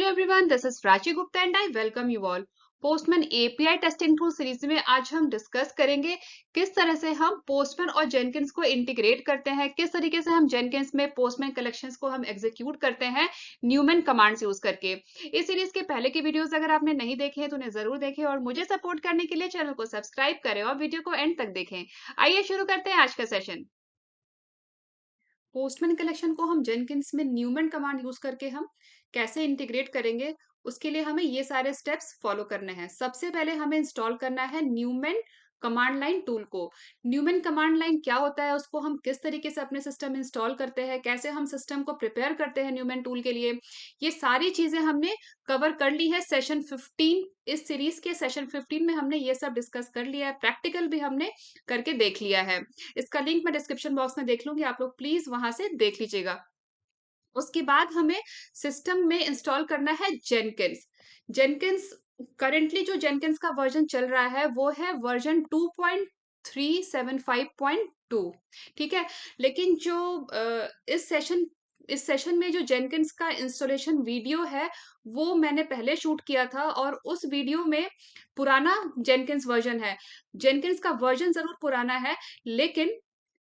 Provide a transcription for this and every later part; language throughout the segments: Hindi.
Hello everyone, this is Prachi Gupta and I welcome you all. Postman API testing tool series में आज हम डिस्कस करेंगे किस तरह से हम पोस्टमैन और जेनकिंस को इंटीग्रेट करते हैं, किस तरीके से हम जेनकिंस में पोस्टमैन कलेक्शंस को हम एग्जीक्यूट करते हैं न्यूमैन कमांड्स यूज करके। इस सीरीज के पहले की वीडियोस अगर आपने नहीं देखे हैं तो उन्हें जरूर देखें और मुझे सपोर्ट करने के लिए चैनल को सब्सक्राइब करें और वीडियो को एंड तक देखें। आइए शुरू करते हैं आज का सेशन। पोस्टमैन कलेक्शन को हम जेनकिंस में न्यूमैन कमांड यूज करके हम कैसे इंटीग्रेट करेंगे, उसके लिए हमें ये सारे स्टेप्स फॉलो करने हैं। सबसे पहले हमें इंस्टॉल करना है न्यूमैन कमांड लाइन टूल को। न्यूमैन कमांड लाइन क्या होता है, उसको हम किस तरीके से अपने सिस्टम में इंस्टॉल करते हैं, कैसे हम सिस्टम को प्रिपेयर करते हैं न्यूमैन टूल के लिए, ये सारी चीजें हमने कवर कर ली है सेशन 15। इस सीरीज के सेशन 15 में हमने ये सब डिस्कस कर लिया है, प्रैक्टिकल भी हमने करके देख लिया है। इसका लिंक मैं डिस्क्रिप्शन बॉक्स में देख लूंगी, आप लोग प्लीज वहां से देख लीजिएगा। उसके बाद हमें सिस्टम में इंस्टॉल करना है जेनकिंस। जेनकिंस करेंटली जो जेनकिंस का वर्जन चल रहा है वो है वर्जन 2.375.2। ठीक है, लेकिन जो इस सेशन में जो जेनकिंस का इंस्टॉलेशन वीडियो है वो मैंने पहले शूट किया था और उस वीडियो में पुराना जेनकिंस वर्जन है। जेनकिंस का वर्जन जरूर पुराना है, लेकिन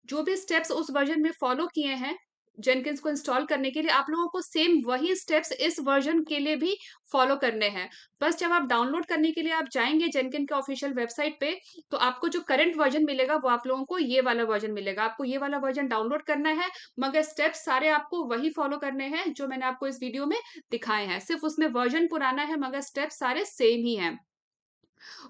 जो भी स्टेप्स उस वर्जन में फॉलो किए हैं जेनकिंस को इंस्टॉल करने के लिए, आप लोगों को सेम वही स्टेप्स इस वर्जन के लिए भी फॉलो करने हैं। बस जब आप डाउनलोड करने के लिए आप जाएंगे जेनकिन के ऑफिशियल वेबसाइट पे, तो आपको जो करंट वर्जन मिलेगा वो आप लोगों को ये वाला वर्जन मिलेगा। आपको ये वाला वर्जन डाउनलोड करना है, मगर स्टेप्स सारे आपको वही फॉलो करने हैं जो मैंने आपको इस वीडियो में दिखाए हैं। सिर्फ उसमें वर्जन पुराना है मगर स्टेप्स सारे सेम ही हैं।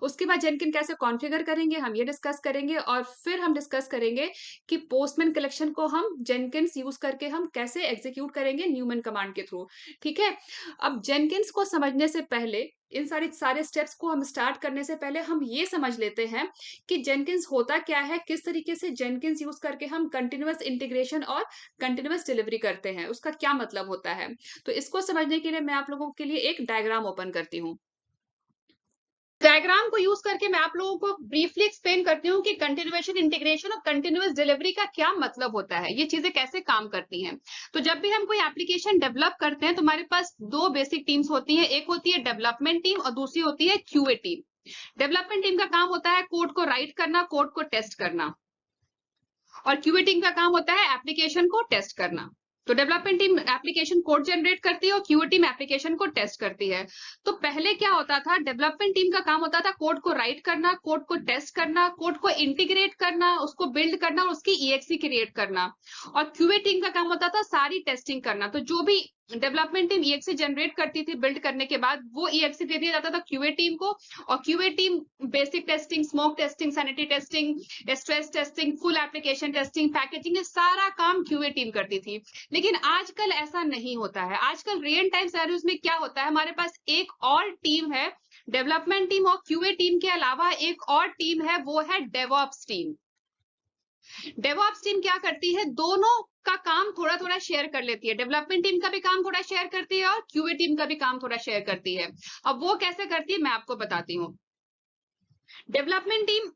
उसके बाद जेनकिन कैसे कॉन्फ़िगर करेंगे हम ये डिस्कस करेंगे, और फिर हम डिस्कस करेंगे कि पोस्टमैन कलेक्शन को हम जेनकिंस यूज करके हम कैसे एग्जीक्यूट करेंगे न्यूमैन कमांड के थ्रू। ठीक है, अब जेनकिंस को समझने से पहले, इन सारे स्टेप्स को हम स्टार्ट करने से पहले हम ये समझ लेते हैं कि जेनकिंस होता क्या है, किस तरीके से जेनकिंस यूज करके हम कंटिन्यूअस इंटीग्रेशन और कंटिन्यूअस डिलीवरी करते हैं, उसका क्या मतलब होता है। तो इसको समझने के लिए मैं आप लोगों के लिए एक डायग्राम ओपन करती हूँ। डायग्राम को यूज करके मैं आप लोगों को ब्रीफली एक्सप्लेन करती हूँ कि कंटिन्यूएशन इंटीग्रेशन और कंटिन्यूअस डिलीवरी का क्या मतलब होता है, ये चीजें कैसे काम करती हैं। तो जब भी हम कोई एप्लीकेशन डेवलप करते हैं तो हमारे पास दो बेसिक टीम्स होती हैं, एक होती है डेवलपमेंट टीम और दूसरी होती है क्यूए टीम। डेवलपमेंट टीम का काम होता है कोड को राइट करना, कोड को टेस्ट करना, और क्यूए टीम का काम होता है एप्लीकेशन को टेस्ट करना। तो development team application code generate करती है और क्यूए टीम एप्लीकेशन को टेस्ट करती है। तो पहले क्या होता था, डेवलपमेंट टीम का काम होता था कोड को राइट करना, कोड को टेस्ट करना, कोड को इंटीग्रेट करना, उसको बिल्ड करना और उसकी ईएक्सी क्रिएट करना। और क्यूए टीम का काम होता था सारी टेस्टिंग करना। तो जो भी डेवलपमेंट टीम ईएक्सी जनरेट करती थी बिल्ड करने के बाद, वो ईएक्सी दे दिया जाता था क्यूए टीम को, और QA team basic testing, smoke testing, sanity testing, stress testing, full application testing, packaging, ये सारा काम क्यूए टीम करती थी। लेकिन आजकल ऐसा नहीं होता है। आजकल रियल टाइम सिनेरियोज में क्या होता है, हमारे पास एक और टीम है, डेवलपमेंट टीम और क्यूए टीम के अलावा एक और टीम है, वो है डेवऑप्स टीम। डेवऑप्स टीम क्या करती है, दोनों का काम थोड़ा थोड़ा शेयर कर लेती है। डेवलपमेंट टीम का भी काम थोड़ा शेयर करती है और क्यूए टीम का भी काम थोड़ा शेयर करती है। अब वो कैसे करती है मैं आपको बताती हूँ। डेवलपमेंट टीम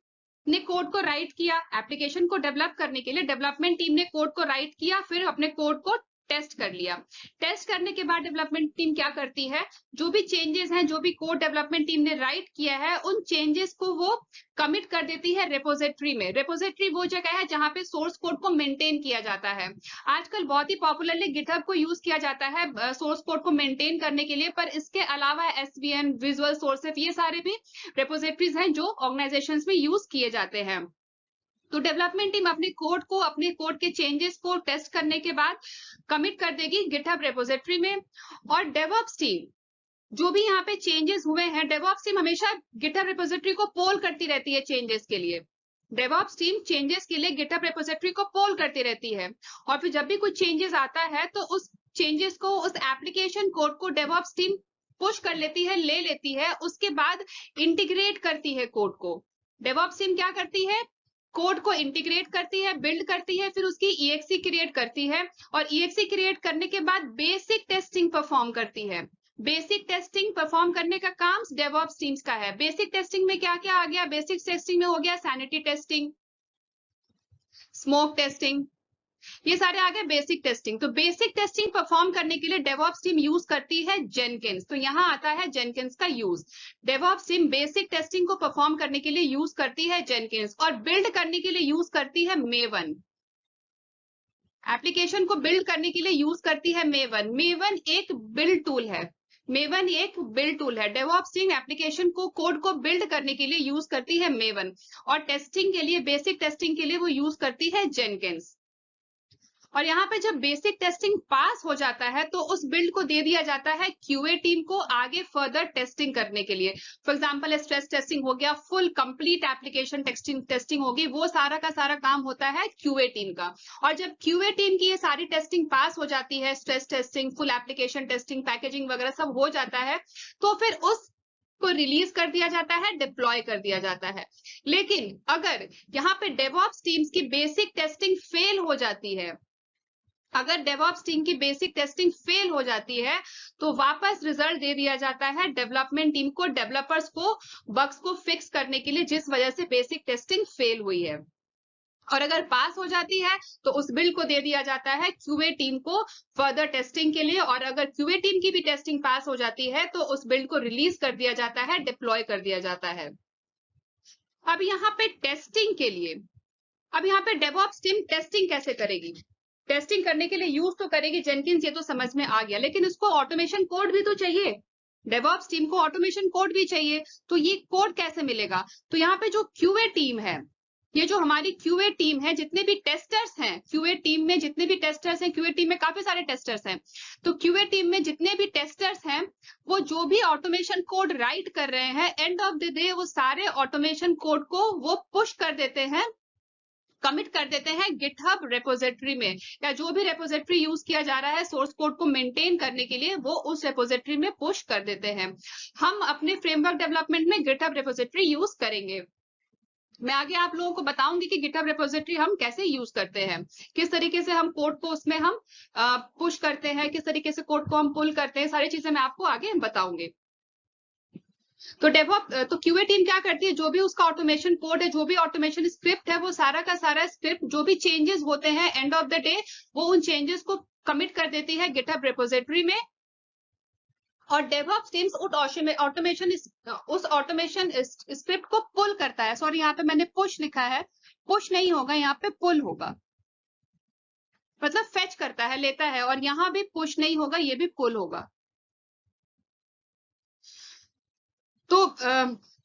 ने कोड को राइट किया, एप्लीकेशन को डेवलप करने के लिए डेवलपमेंट टीम ने कोड को राइट किया, फिर अपने कोड को टेस्ट कर लिया। टेस्ट करने के बाद डेवलपमेंट टीम क्या करती है, जो भी चेंजेस हैं, जो भी कोड डेवलपमेंट टीम ने राइट किया है, उन चेंजेस को वो कमिट कर देती है रेपोजिटरी में। रेपोजिटरी वो जगह है जहां पे सोर्स कोड को मेंटेन किया जाता है। आजकल बहुत ही पॉपुलरली गिटहब को यूज किया जाता है सोर्स कोड को मेंटेन करने के लिए, पर इसके अलावा एसवीएन, विजुअल सोर्सेस, ये सारे भी रेपोजिटरीज हैं जो ऑर्गेनाइजेशंस में यूज किए जाते हैं। तो डेवलपमेंट टीम अपने कोड के चेंजेस को टेस्ट करने के बाद कमिट कर देगी गिटहब रेपोजिटरी में। और डेवऑप्स टीम जो भी यहाँ पे चेंजेस हुए हैं, डेवऑप्स टीम हमेशा गिटहब रेपोजिटरी को पोल करती रहती है चेंजेस के लिए। डेवऑप्स टीम चेंजेस के लिए गिटहब रेपोजिटरी को पोल करती रहती है, और फिर जब भी कुछ चेंजेस आता है तो उस चेंजेस को, उस एप्लीकेशन कोड को डेवऑप्स टीम पुश कर लेती है, ले लेती है, उसके बाद इंटीग्रेट करती है कोड को। डेवऑप्स टीम क्या करती है, कोड को इंटीग्रेट करती है, बिल्ड करती है, फिर उसकी ईएक्सी क्रिएट करती है, और ईएक्सी क्रिएट करने के बाद बेसिक टेस्टिंग परफॉर्म करती है। बेसिक टेस्टिंग परफॉर्म करने का काम डेवऑप्स टीम्स का है। बेसिक टेस्टिंग में क्या क्या आ गया, बेसिक टेस्टिंग में हो गया सैनिटी टेस्टिंग, स्मोक टेस्टिंग, ये सारे आ गए बेसिक टेस्टिंग। तो बेसिक टेस्टिंग परफॉर्म करने के लिए डेवऑप्स टीम यूज करती है जेनकिंस। तो यहाँ आता है जेनकिंस का use. DevOps team basic testing को परफॉर्म करने के लिए यूज करती है जेनकिंस, और बिल्ड करने के लिए यूज करती है मेवन। एप्लीकेशन को बिल्ड करने के लिए यूज करती है मेवन। मेवन एक बिल्ड टूल है। मेवन एक बिल्ड टूल है। डेवऑप्स टीम एप्लीकेशन को, कोड को बिल्ड करने के लिए यूज करती है मेवन, और टेस्टिंग के लिए, बेसिक टेस्टिंग के लिए वो यूज करती है जेनकिंस। और यहाँ पे जब बेसिक टेस्टिंग पास हो जाता है तो उस बिल्ड को दे दिया जाता है क्यूए टीम को आगे फर्दर टेस्टिंग करने के लिए। फॉर एग्जांपल स्ट्रेस टेस्टिंग हो गया, फुल कंप्लीट एप्लीकेशन टेस्टिंग होगी, वो सारा का सारा काम होता है क्यूए टीम का। और जब क्यूए टीम की ये सारी टेस्टिंग पास हो जाती है, stress testing, full application testing, packaging वगैरह सब हो जाता है, तो फिर उस को रिलीज कर दिया जाता है, डिप्लॉय कर दिया जाता है। लेकिन अगर यहाँ पे डेवऑप्स टीम्स की बेसिक टेस्टिंग फेल हो जाती है, अगर डेवऑप्स टीम की बेसिक टेस्टिंग फेल हो जाती है, तो वापस रिजल्ट दे दिया जाता है डेवलपमेंट टीम को, डेवलपर्स को, बग्स को फिक्स करने के लिए जिस वजह से बेसिक टेस्टिंग फेल हुई है। और अगर पास हो जाती है तो उस बिल्ड को दे दिया जाता है क्यूए टीम को फर्दर टेस्टिंग के लिए, और अगर क्यूए टीम की भी टेस्टिंग पास हो जाती है तो उस बिल्ड को रिलीज कर दिया जाता है, डिप्लॉय कर दिया जाता है। अब यहाँ पे टेस्टिंग के लिए, अब यहाँ पे डेवऑप्स टीम टेस्टिंग कैसे करेगी? टेस्टिंग करने के लिए यूज तो करेगी जेनकिंस, ये तो समझ में आ गया, लेकिन इसको ऑटोमेशन कोड भी तो चाहिए। डेवऑप्स टीम को ऑटोमेशन कोड भी चाहिए, तो ये कोड कैसे मिलेगा? तो यहाँ पे जो क्यूए टीम है, ये जो हमारी क्यूए टीम है, जितने भी टेस्टर्स हैं क्यूए टीम में, जितने भी टेस्टर्स हैं, क्यूए टीम में काफी सारे टेस्टर्स हैं, तो क्यूए टीम में जितने भी टेस्टर्स हैं, वो जो भी ऑटोमेशन कोड राइट कर रहे हैं, एंड ऑफ द डे वो सारे ऑटोमेशन कोड को वो पुश कर देते हैं, कमिट कर देते हैं गिटहब रेपोजिटरी में, या जो भी रेपोजिटरी यूज किया जा रहा है सोर्स कोड को मेंटेन करने के लिए, वो उस रेपोजिटरी में पुश कर देते हैं। हम अपने फ्रेमवर्क डेवलपमेंट में गिटहब रेपोजिटरी यूज करेंगे। मैं आगे आप लोगों को बताऊंगी कि गिटहब रेपोजिटरी हम कैसे यूज करते हैं, किस तरीके से हम कोड को उसमें हम पुश करते हैं, किस तरीके से कोड को हम पुल करते हैं, सारी चीजें मैं आपको आगे बताऊंगी। तो तो क्यूए टीम क्या करती है, जो भी उसका ऑटोमेशन कोड है, जो भी ऑटोमेशन स्क्रिप्ट है, वो सारा का सारा स्क्रिप्ट, जो भी चेंजेस होते हैं एंड ऑफ द डे, वो उन चेंजेस को कमिट कर देती है गिटहब रेपोजिटरी में। और डेवऑप्स टीम्स उस ऑटोमेशन स्क्रिप्ट को पुल करता है। सॉरी, यहाँ पे मैंने पुश लिखा है, पुश नहीं होगा, यहाँ पे पुल होगा, मतलब फेच करता है, लेता है, और यहाँ भी पुश नहीं होगा, ये भी पुल होगा। तो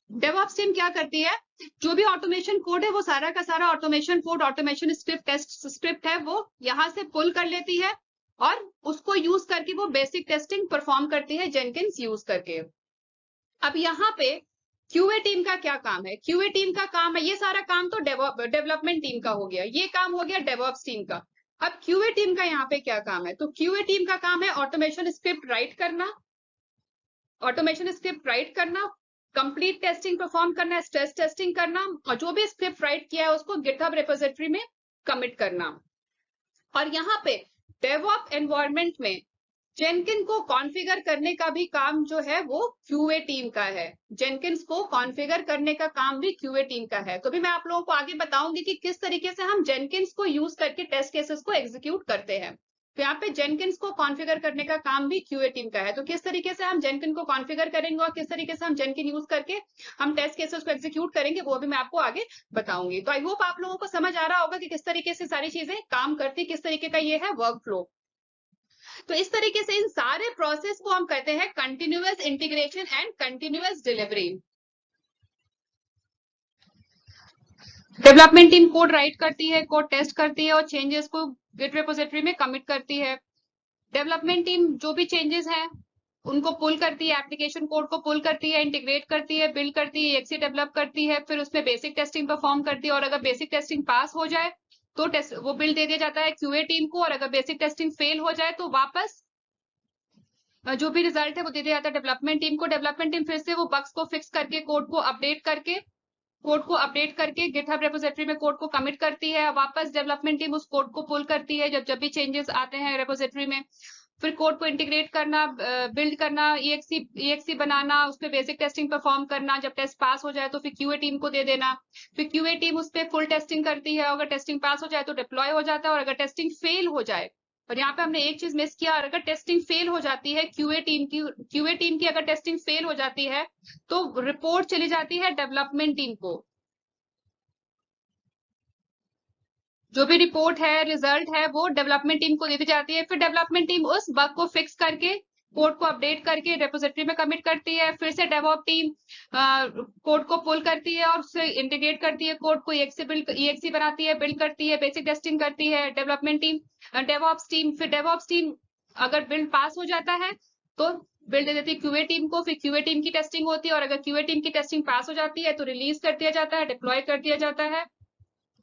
डेवऑप्स टीम क्या करती है, जो भी ऑटोमेशन कोड है, वो सारा का सारा automation code, automation script, test script है, वो यहाँ से पुल कर लेती है, और उसको यूज करके वो बेसिक टेस्टिंग परफॉर्म करती है जेनकिंस यूज करके। अब यहाँ पे क्यूए टीम का क्या काम है? क्यूए टीम का काम है, ये सारा काम तो डेवलपमेंट टीम का हो गया, ये काम हो गया डेवऑप्स टीम का। अब क्यूए टीम का यहाँ पे क्या काम है? तो क्यूए टीम का काम है ऑटोमेशन स्क्रिप्ट राइट करना, ऑटोमेशन स्क्रिप्ट राइट करना, कंप्लीट टेस्टिंग परफॉर्म करना, स्ट्रेस टेस्टिंग करना, और जो भी स्क्रिप्ट राइट किया है उसको गिटहब रेपोजिटरी में कमिट करना। और यहाँ पे डेवऑप्स एनवायरनमेंट में जेनकिंस को कॉन्फ़िगर करने का भी काम जो है वो क्यूए टीम का है। जेनकिंस को कॉन्फ़िगर करने का काम भी क्यूए टीम का है। तो भी मैं आप लोगों को आगे बताऊंगी कि किस तरीके से हम जेनकिंस को यूज करके टेस्ट केसेस को एग्जीक्यूट करते हैं। तो यहाँ पे जेनकिंस को कॉन्फ़िगर करने का काम भी क्यूए टीम का है। तो किस तरीके से हम जेनकिन को कॉन्फ़िगर करेंगे और किस तरीके से हम जेनकिन यूज करके हम टेस्ट केसेस को एग्जीक्यूट करेंगे, वो भी मैं आपको आगे बताऊंगी। तो आई होप आप लोगों को समझ आ रहा होगा कि किस तरीके से सारी चीजें काम करती, किस तरीके का ये है वर्क फ्लो। तो इस तरीके से इन सारे प्रोसेस को हम कहते हैं continuous integration and continuous delivery. Development team code right करती है, कोड टेस्ट करती है, और चेंजेस को गिट रेपोजिटरी में कमिट करती है। डेवलपमेंट टीम जो भी चेंजेस हैं उनको पुल करती है, एप्लीकेशन कोड को पुल करती है, इंटीग्रेट करती है, बिल्ड करती है, एक्सी डेवलप करती है, फिर उसमें बेसिक टेस्टिंग परफॉर्म करती है, और अगर बेसिक टेस्टिंग पास हो जाए तो वो बिल्ड दे दिया जाता है क्यूए टीम को, और अगर बेसिक टेस्टिंग फेल हो जाए तो वापस जो भी रिजल्ट है वो दे दिया जाता है डेवलपमेंट टीम को। डेवलपमेंट टीम फिर से वो बग्स को फिक्स करके कोड को अपडेट करके गिटहब रेपोजिटरी में कोड को कमिट करती है। वापस डेवलपमेंट टीम उस कोड को पुल करती है जब भी चेंजेस आते हैं रेपोजिटरी में, फिर कोड को इंटीग्रेट करना, बिल्ड करना, EXE बनाना, उस पर बेसिक टेस्टिंग परफॉर्म करना, जब टेस्ट पास हो जाए तो फिर QA टीम को दे देना, फिर QA टीम उस पर फुल टेस्टिंग करती है, अगर टेस्टिंग पास हो जाए तो डिप्लॉय हो जाता है, और अगर टेस्टिंग फेल हो जाए, और यहाँ पे हमने एक चीज मिस किया, और अगर टेस्टिंग फेल हो जाती है QA टीम की अगर टेस्टिंग फेल हो जाती है तो रिपोर्ट चली जाती है डेवलपमेंट टीम को। जो भी रिपोर्ट है, रिजल्ट है, वो डेवलपमेंट टीम को दे दी जाती है। फिर डेवलपमेंट टीम उस बग को फिक्स करके कोड को अपडेट करके रेपोजिटरी में कमिट करती है। फिर से डेवऑप टीम कोड को पुल करती है और उससे इंटीग्रेट करती है, कोड को EXE बनाती है, बिल्ड करती है, बेसिक टेस्टिंग करती है डेवलपमेंट टीम, डेवऑप्स टीम। फिर डेवऑप्स टीम अगर बिल्ड पास हो जाता है तो बिल्ड दे देती है QA टीम को, फिर QA टीम की टेस्टिंग होती है, और अगर QA टीम की टेस्टिंग पास हो जाती है तो रिलीज कर दिया जाता है, डिप्लॉय कर दिया जाता है।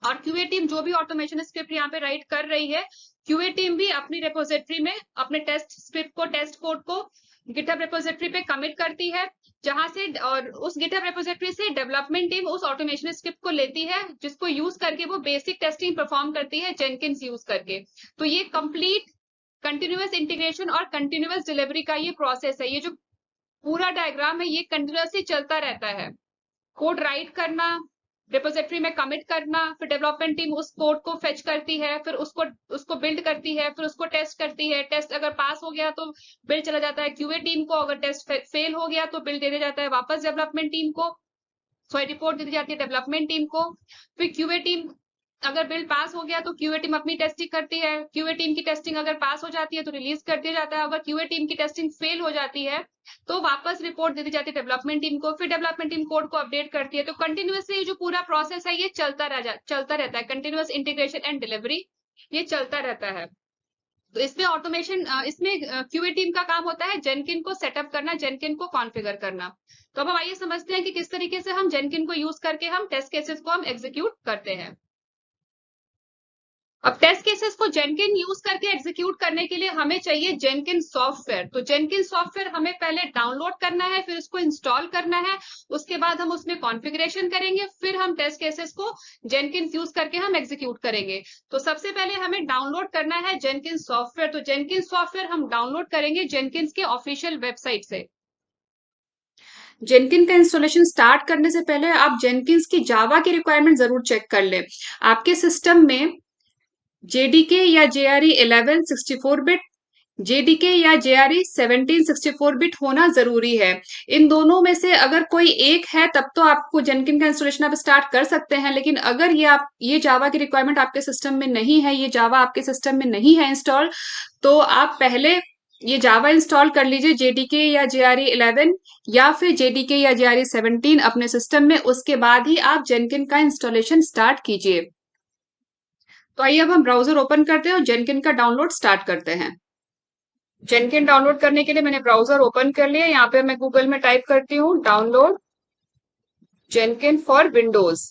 और QA टीम जो भी ऑटोमेशन स्क्रिप्ट यहाँ पे राइट कर रही है, QA टीम भी अपनी रेपोजिटरी में अपने टेस्ट स्क्रिप्ट को, टेस्ट कोड को गिटहब रेपोजिटरी पे कमिट करती है, जहां से, और उस गिटहब रेपोजिटरी से डेवलपमेंट टीम उस ऑटोमेशन स्क्रिप्ट को लेती है, जिसको यूज करके वो बेसिक टेस्टिंग परफॉर्म करती है जेनकिंस यूज करके। तो ये कंप्लीट कंटिन्यूअस इंटीग्रेशन और कंटिन्यूअस डिलीवरी का ये प्रोसेस है। ये जो पूरा डायग्राम है ये कंटिन्यूअसली चलता रहता है। कोड राइट करना, रिपोजिटरी में कमिट करना, फिर डेवलपमेंट टीम उस कोड को फेच करती है, फिर उसको बिल्ड करती है, फिर उसको टेस्ट करती है। टेस्ट अगर पास हो गया तो बिल्ड चला जाता है QA टीम को, अगर टेस्ट फेल हो गया तो बिल्ड दे दिया जाता है वापस डेवलपमेंट टीम को, सॉरी रिपोर्ट दे दी जाती है डेवलपमेंट टीम को। फिर QA टीम अगर बिल्ड पास हो गया तो QA टीम अपनी टेस्टिंग करती है, QA टीम की टेस्टिंग अगर पास हो जाती है तो रिलीज कर दिया जाता है, अगर QA टीम की टेस्टिंग फेल हो जाती है तो वापस रिपोर्ट दे दी जाती है डेवलपमेंट टीम को, फिर डेवलपमेंट टीम कोड को अपडेट करती है। तो कंटिन्यूअसली जो पूरा प्रोसेस है ये चलता रहता है, कंटिन्यूअस इंटीग्रेशन एंड डिलीवरी ये चलता रहता है। तो इसमें ऑटोमेशन, इसमें QA टीम का काम होता है जेनकिन को सेटअप करना, जेनकिन को कॉन्फ़िगर करना। तो अब हम आइए समझते हैं कि किस तरीके से हम जेनकिन को यूज करके हम टेस्ट केसेस को हम एग्जीक्यूट करते हैं। अब टेस्ट केसेस को जेनकिन यूज करके एग्जीक्यूट करने के लिए हमें चाहिए जेनकिन सॉफ्टवेयर। तो जेनकिन सॉफ्टवेयर हमें पहले डाउनलोड करना है, फिर उसको इंस्टॉल करना है, उसके बाद हम उसमें कॉन्फ़िगरेशन करेंगे, फिर हम टेस्ट केसेस को जेनकिन यूज करके हम एग्जीक्यूट करेंगे। तो सबसे पहले हमें डाउनलोड करना है जेनकिन सॉफ्टवेयर। तो जेनकिन सॉफ्टवेयर हम डाउनलोड करेंगे जेनकिन के ऑफिशियल वेबसाइट से। जेनकिन का इंस्टॉलेशन स्टार्ट करने से पहले आप जेनकिन की जावा की रिक्वायरमेंट जरूर चेक कर लें। आपके सिस्टम में JDK या JRE 11 64 बिट, JDK या JRE 17 64 बिट होना जरूरी है। इन दोनों में से अगर कोई एक है तब तो आपको जेनकिन का इंस्टॉलेशन आप स्टार्ट कर सकते हैं, लेकिन अगर ये जावा की रिक्वायरमेंट आपके सिस्टम में नहीं है, ये जावा आपके सिस्टम में नहीं है इंस्टॉल, तो आप पहले ये जावा इंस्टॉल कर लीजिए JDK या JRE 11 या फिर JDK या JRE 17 अपने सिस्टम में, उसके बाद ही आप जेनकिन का इंस्टॉलेशन स्टार्ट कीजिए। तो आइए अब हम ब्राउजर ओपन करते हैं और जेनकिन का डाउनलोड स्टार्ट करते हैं। जेनकिन डाउनलोड करने के लिए मैंने ब्राउजर ओपन कर लिया। यहाँ पे मैं गूगल में टाइप करती हूँ डाउनलोड जेनकिन फॉर विंडोज।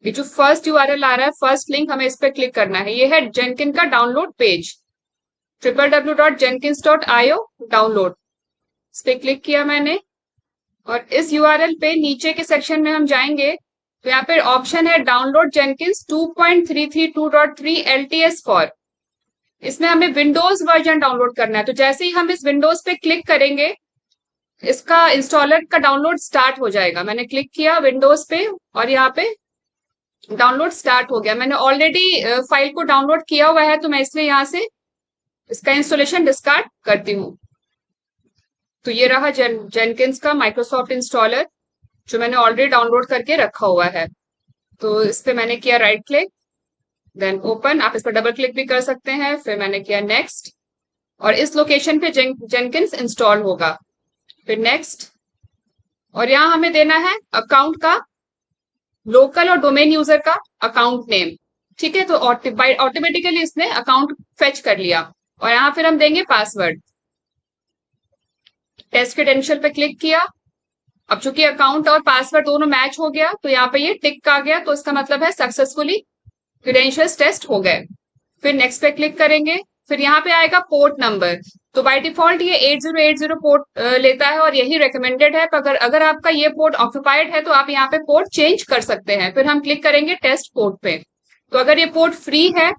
ये जो फर्स्ट URL आ रहा है, फर्स्ट लिंक, हमें इस पर क्लिक करना है। ये है जेनकिन का डाउनलोड पेज, www.jenkins.io डाउनलोड। इस पे क्लिक किया मैंने और इस URL पे नीचे के सेक्शन में हम जाएंगे तो यहाँ पे ऑप्शन है डाउनलोड जेनकिंस 2.332.3 LTS फॉर। इसमें हमें विंडोज वर्जन डाउनलोड करना है। तो जैसे ही हम इस विंडोज पे क्लिक करेंगे इसका इंस्टॉलर का डाउनलोड स्टार्ट हो जाएगा। मैंने क्लिक किया विंडोज पे और यहाँ पे डाउनलोड स्टार्ट हो गया। मैंने ऑलरेडी फाइल को डाउनलोड किया हुआ है तो मैं इसलिए यहाँ से इसका इंस्टॉलेशन डिस्कार्ड करती हूँ। तो ये रहा जेनकिंस का माइक्रोसॉफ्ट इंस्टॉलर जो मैंने ऑलरेडी डाउनलोड करके रखा हुआ है। तो इस पे मैंने किया राइट क्लिक, देन ओपन। आप इस पर डबल क्लिक भी कर सकते हैं। फिर मैंने किया नेक्स्ट और इस लोकेशन पे जेनकिंस इंस्टॉल होगा। फिर नेक्स्ट, और यहाँ हमें देना है अकाउंट का, लोकल और डोमेन यूजर का अकाउंट नेम। ठीक है, तो ऑटोमेटिकली इसने अकाउंट फेच कर लिया और यहाँ फिर हम देंगे पासवर्ड। टेस्ट क्रेडेंशियल पे क्लिक किया। अब चूंकि अकाउंट और पासवर्ड दोनों मैच हो गया तो यहाँ पे ये टिक आ गया, तो इसका मतलब है सक्सेसफुली क्रेडेंशियल्स टेस्ट हो गए। फिर नेक्स्ट पे क्लिक करेंगे। फिर यहाँ पे आएगा पोर्ट नंबर। तो बाय डिफॉल्ट ये 8080 पोर्ट लेता है और यही रिकमेंडेड है। पर अगर आपका ये पोर्ट ऑक्यूपाइड है तो आप यहाँ पे पोर्ट चेंज कर सकते हैं। फिर हम क्लिक करेंगे टेस्ट पोर्ट पे। तो अगर ये पोर्ट फ्री है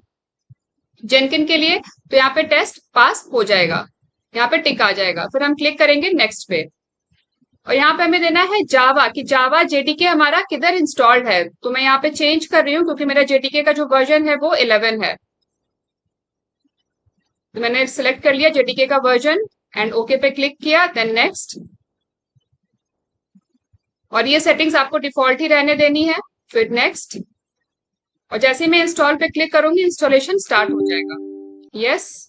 जेनकिन के लिए तो यहाँ पे टेस्ट पास हो जाएगा, यहाँ पे टिक आ जाएगा। फिर हम क्लिक करेंगे नेक्स्ट पे, और यहाँ पे हमें देना है जावा कि जावा जेडीके हमारा किधर इंस्टॉल्ड है। तो मैं यहाँ पे चेंज कर रही हूँ क्योंकि मेरा जेडीके का जो वर्जन है वो 11 है। तो मैंने सिलेक्ट कर लिया जेडीके का वर्जन एंड ओके पे क्लिक किया, देन नेक्स्ट। और ये सेटिंग्स आपको डिफॉल्ट ही रहने देनी है। फिर नेक्स्ट, और जैसे ही मैं इंस्टॉल पे क्लिक करूंगी इंस्टॉलेशन स्टार्ट हो जाएगा। यस,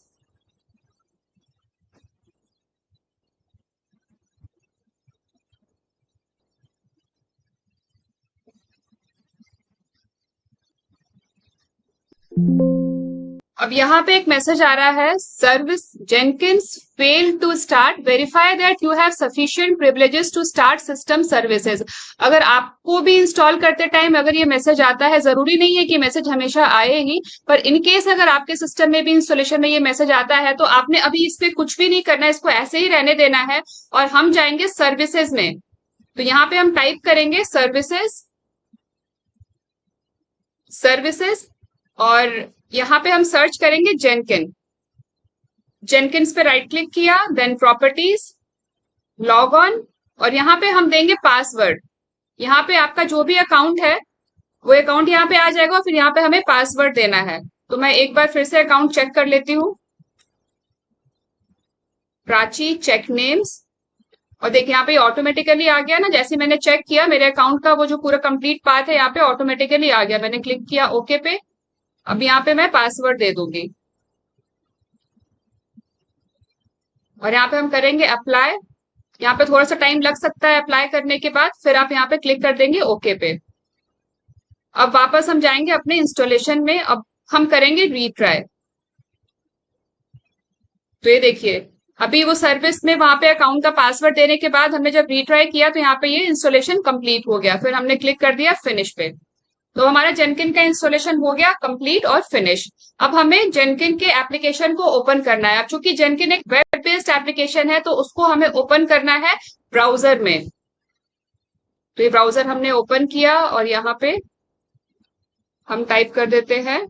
अब यहाँ पे एक मैसेज आ रहा है, service Jenkins fail to start, verify that you have sufficient privileges to start system services. अगर आपको भी इंस्टॉल करते टाइम अगर ये मैसेज आता है, जरूरी नहीं है कि मैसेज हमेशा आए ही, पर इन केस अगर आपके सिस्टम में भी इंस्टॉलेशन में ये मैसेज आता है तो आपने अभी इस पे कुछ भी नहीं करना है, इसको ऐसे ही रहने देना है। और हम जाएंगे सर्विसेज में, तो यहाँ पे हम टाइप करेंगे सर्विसेज, सर्विसेज, और यहाँ पे हम सर्च करेंगे जेनकिन। जेनकिंस पे राइट क्लिक किया, देन प्रॉपर्टीज, लॉग ऑन, और यहाँ पे हम देंगे पासवर्ड। यहाँ पे आपका जो भी अकाउंट है वो अकाउंट यहाँ पे आ जाएगा, और फिर यहाँ पे हमें पासवर्ड देना है। तो मैं एक बार फिर से अकाउंट चेक कर लेती हूँ, प्राची चेक नेम्स, और देखिए यहाँ पे ऑटोमेटिकली आ गया ना। जैसे मैंने चेक किया मेरे अकाउंट का वो जो पूरा कंप्लीट पाथ है यहाँ पे ऑटोमेटिकली आ गया। मैंने क्लिक किया ओके पे। अब यहाँ पे मैं पासवर्ड दे दूंगी, और यहाँ पे हम करेंगे अप्लाई। यहाँ पे थोड़ा सा टाइम लग सकता है अप्लाई करने के बाद, फिर आप यहाँ पे क्लिक कर देंगे ओके पे। अब वापस हम जाएंगे अपने इंस्टॉलेशन में, अब हम करेंगे रीट्राई। तो ये देखिए अभी वो सर्विस में वहां पे अकाउंट का पासवर्ड देने के बाद हमने जब रीट्राई किया तो यहाँ पे ये इंस्टॉलेशन कंप्लीट हो गया। फिर हमने क्लिक कर दिया फिनिश पे, तो हमारा जेनकिन का इंस्टॉलेशन हो गया कंप्लीट और फिनिश। अब हमें जेनकिन के एप्लीकेशन को ओपन करना है। अब चूंकि जेनकिन एक वेब बेस्ड एप्लीकेशन है तो उसको हमें ओपन करना है ब्राउजर में। तो ये ब्राउजर हमने ओपन किया, और यहाँ पे हम टाइप कर देते हैं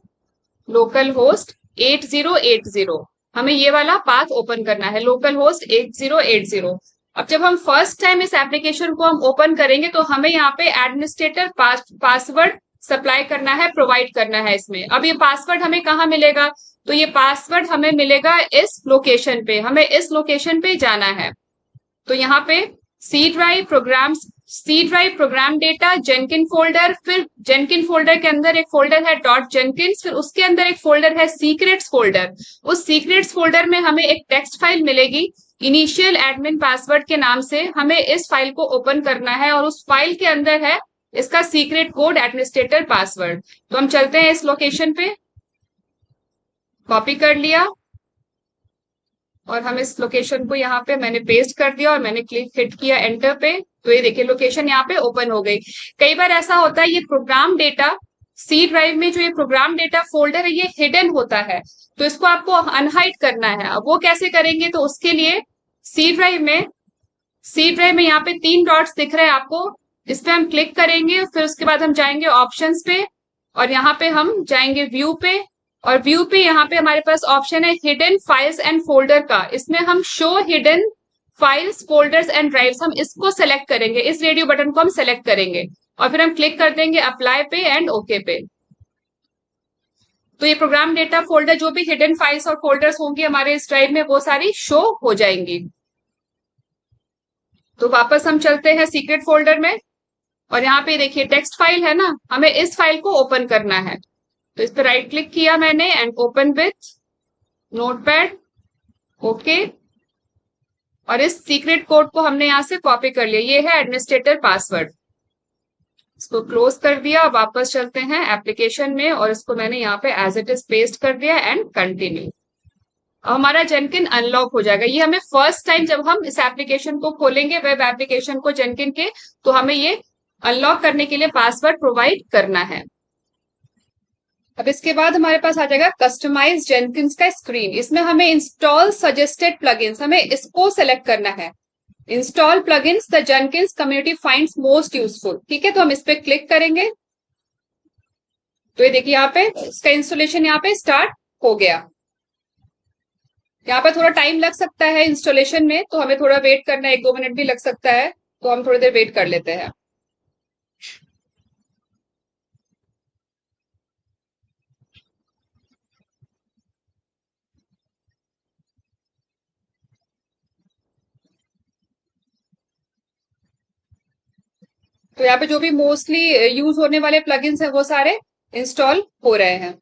लोकल होस्ट 8080। हमें ये वाला पाथ ओपन करना है, लोकल होस्ट 8080। अब जब हम फर्स्ट टाइम इस एप्लीकेशन को हम ओपन करेंगे तो हमें यहाँ पे एडमिनिस्ट्रेटर पासवर्ड सप्लाई करना है, प्रोवाइड करना है इसमें। अब ये पासवर्ड हमें कहाँ मिलेगा, तो ये पासवर्ड हमें मिलेगा इस लोकेशन पे, हमें इस लोकेशन पे जाना है। तो यहाँ पे C drive programs, C drive program data, Jenkin folder, फिर जेनकिन फोल्डर के अंदर एक फोल्डर है डॉट जेनकिन्स, फिर उसके अंदर एक फोल्डर है सीक्रेट्स फोल्डर। उस सीक्रेट्स फोल्डर में हमें एक टेक्स्ट फाइल मिलेगी इनिशियल एडमिन पासवर्ड के नाम से। हमें इस फाइल को ओपन करना है, और उस फाइल के अंदर है इसका सीक्रेट कोड एडमिनिस्ट्रेटर पासवर्ड। तो हम चलते हैं इस लोकेशन पे, कॉपी कर लिया, और हम इस लोकेशन को यहाँ पे मैंने पेस्ट कर दिया, और मैंने क्लिक हिट किया एंटर पे। तो ये देखिए लोकेशन यहाँ पे ओपन हो गई। कई बार ऐसा होता है ये प्रोग्राम डेटा सी ड्राइव में, जो ये प्रोग्राम डेटा फोल्डर है ये हिडन होता है, तो इसको आपको अनहाइड करना है। अब वो कैसे करेंगे, तो उसके लिए सी ड्राइव में, सी ड्राइव में यहाँ पे 3 डॉट्स दिख रहे हैं आपको, इस पे हम क्लिक करेंगे। फिर उसके बाद हम जाएंगे ऑप्शंस पे, और यहाँ पे हम जाएंगे व्यू पे, और व्यू पे यहाँ पे हमारे पास ऑप्शन है हिडन फाइल्स एंड फोल्डर का। इसमें हम show hidden files folders and drives, हम इसको सेलेक्ट करेंगे, इस रेडियो बटन को हम सेलेक्ट करेंगे, और फिर हम क्लिक कर देंगे अप्लाई पे एंड ओके पे। तो ये प्रोग्राम डेटा फोल्डर जो भी हिडन फाइल्स और फोल्डर्स होंगे हमारे इस ड्राइव में वो सारी शो हो जाएंगी। तो वापस हम चलते हैं सीक्रेट फोल्डर में, और यहाँ पे देखिए टेक्स्ट फाइल है ना, हमें इस फाइल को ओपन करना है। तो इस पर राइट क्लिक किया मैंने and open with notepad, okay, और इस सीक्रेट कोड को हमने यहाँ से कॉपी कर लिया, ये है एडमिनिस्ट्रेटर पासवर्ड। इसको क्लोज कर दिया, वापस चलते हैं एप्लीकेशन में, और इसको मैंने यहाँ पे एज इट इज पेस्ट कर दिया एंड कंटिन्यू। अब हमारा जेनकिन अनलॉक हो जाएगा। ये हमें फर्स्ट टाइम जब हम इस एप्लीकेशन को खोलेंगे, वेब एप्लीकेशन को जेनकिन के, तो हमें ये अनलॉक करने के लिए पासवर्ड प्रोवाइड करना है। अब इसके बाद हमारे पास आ जाएगा कस्टमाइज जेनकिन्स का स्क्रीन। इसमें हमें इंस्टॉल सजेस्टेड प्लगइन्स, हमें इसको सेलेक्ट करना है। Install plugins the Jenkins community finds most useful, ठीक है, तो हम इस पे क्लिक करेंगे। तो ये देखिए यहाँ पे इसका इंस्टॉलेशन यहाँ पे स्टार्ट हो गया। यहाँ पर थोड़ा टाइम लग सकता है इंस्टॉलेशन में, तो हमें थोड़ा वेट करना है, 1-2 मिनट भी लग सकता है, तो हम थोड़ी देर वेट कर लेते हैं। तो यहाँ पे जो भी मोस्टली यूज होने वाले प्लगइन्स हैं वो सारे इंस्टॉल हो रहे हैं।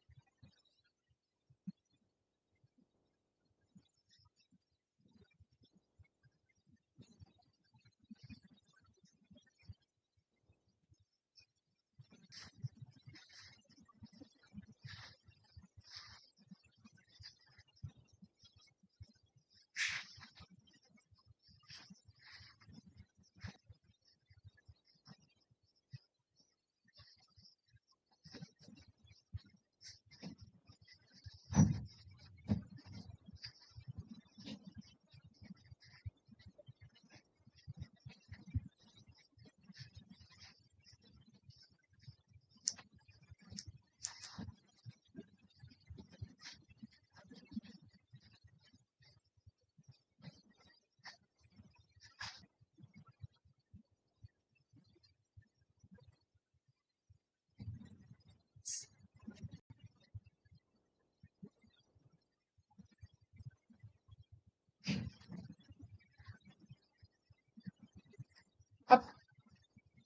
अब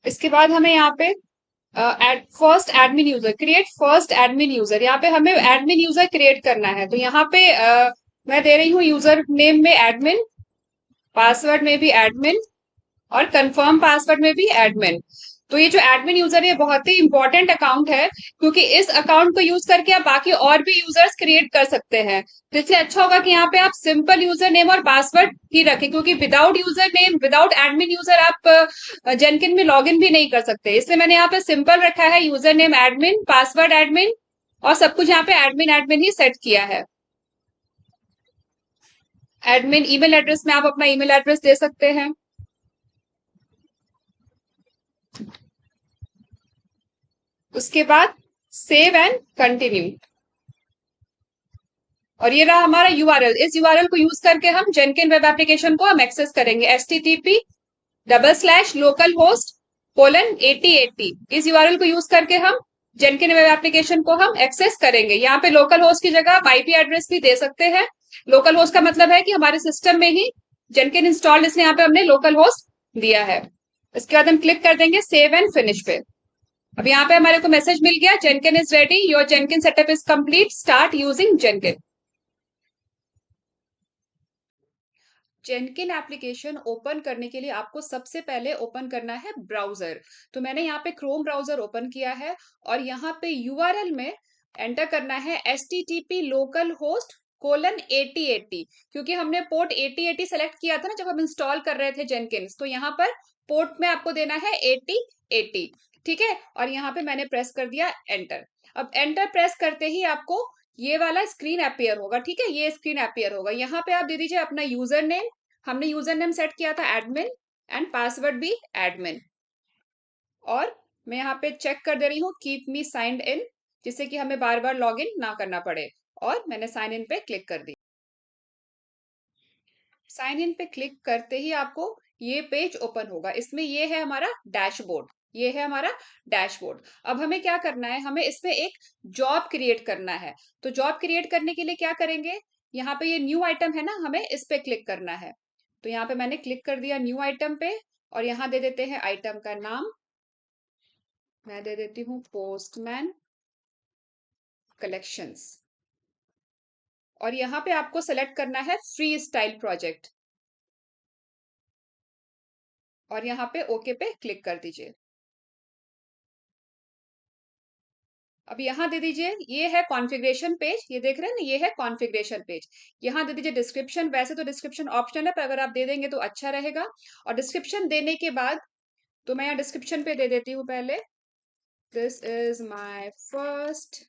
इसके बाद हमें यहाँ पे first admin user, create first admin user, यहाँ पे हमें एडमिन यूजर क्रिएट करना है। तो यहाँ पे मैं दे रही हूँ यूजर नेम में एडमिन, पासवर्ड में भी एडमिन, और कंफर्म पासवर्ड में भी एडमिन। तो ये जो एडमिन यूजर है, ये बहुत ही इंपॉर्टेंट अकाउंट है, क्योंकि इस अकाउंट को यूज करके आप बाकी और भी यूजर्स क्रिएट कर सकते हैं। तो इसलिए अच्छा होगा कि यहाँ पे आप सिंपल यूजर नेम और पासवर्ड ही रखें, क्योंकि without user name, without admin user आप जेनकिन में लॉग इन भी नहीं कर सकते। इसलिए मैंने यहाँ पे सिंपल रखा है, user name admin, password admin, और सब कुछ यहाँ पे एडमिन एडमिन ही सेट किया है। एडमिन ईमेल एड्रेस में आप अपना ईमेल एड्रेस दे सकते हैं। उसके बाद सेव एंड कंटिन्यू, और ये रहा हमारा यूआरएल। इस यूआरएल को यूज करके हम जेनकिन वेब एप्लीकेशन को हम एक्सेस करेंगे, http://localhost:8080। इस यूआरएल को यूज करके हम जेनकिन वेब एप्लीकेशन को हम एक्सेस करेंगे। यहाँ पे लोकल होस्ट की जगह आप आईपी एड्रेस भी दे सकते हैं। लोकल होस्ट का मतलब है कि हमारे सिस्टम में ही जेनकिन इंस्टॉल्ड, इसलिए यहाँ पे हमने लोकल होस्ट दिया है। इसके बाद हम क्लिक कर देंगे सेव एंड फिनिश पे। अब यहाँ पे हमारे को मैसेज मिल गया, जेनकिन is ready, your जेनकिन setup is complete, start using जेनकिन। जेनकिन application open करने के लिए आपको सबसे पहले ओपन करना है ब्राउजर। तो मैंने यहाँ पे क्रोम ब्राउजर ओपन किया है, और यहाँ पे यूआरएल में एंटर करना है http://localhost:8080, क्योंकि हमने पोर्ट 8080 सेलेक्ट किया था ना जब हम इंस्टॉल कर रहे थे जेनकिन्स, तो यहाँ पर पोर्ट में आपको देना है 8080। ठीक है, और यहाँ पे मैंने प्रेस कर दिया एंटर। अब एंटर प्रेस करते ही आपको ये वाला स्क्रीन अपियर होगा। ठीक है, ये स्क्रीन अपियर होगा। यहाँ पे आप दे दीजिए अपना यूजर नेम, हमने यूजर नेम सेट किया था एडमिन, एंड पासवर्ड भी एडमिन। और मैं यहाँ पे चेक कर दे रही हूँ कीप मी साइंड इन, जिससे कि हमें बार बार लॉग इन ना करना पड़े, और मैंने साइन इन पे क्लिक कर दी। साइन इन पे क्लिक करते ही आपको ये पेज ओपन होगा। इसमें ये है हमारा डैशबोर्ड, ये है हमारा डैशबोर्ड। अब हमें क्या करना है, हमें इसमें एक जॉब क्रिएट करना है। तो जॉब क्रिएट करने के लिए क्या करेंगे, यहाँ पे ये न्यू आइटम है ना, हमें इस पे क्लिक करना है। तो यहाँ पे मैंने क्लिक कर दिया न्यू आइटम पे, और यहाँ दे देते हैं आइटम का नाम, मैं दे देती हूँ पोस्टमैन कलेक्शंस। और यहाँ पे आपको सेलेक्ट करना है फ्री स्टाइल प्रोजेक्ट, और यहाँ पे ओके पे क्लिक कर दीजिए। अब यहाँ दे दीजिए, ये है कॉन्फ़िगरेशन पेज, ये देख रहे हैं ना, ये है कॉन्फ़िगरेशन पेज। यहाँ दे दीजिए डिस्क्रिप्शन, वैसे तो डिस्क्रिप्शन ऑप्शनल है, पर अगर आप दे देंगे तो अच्छा रहेगा। और डिस्क्रिप्शन देने के बाद, तो मैं यहाँ डिस्क्रिप्शन पे दे देती हूँ पहले, this is my first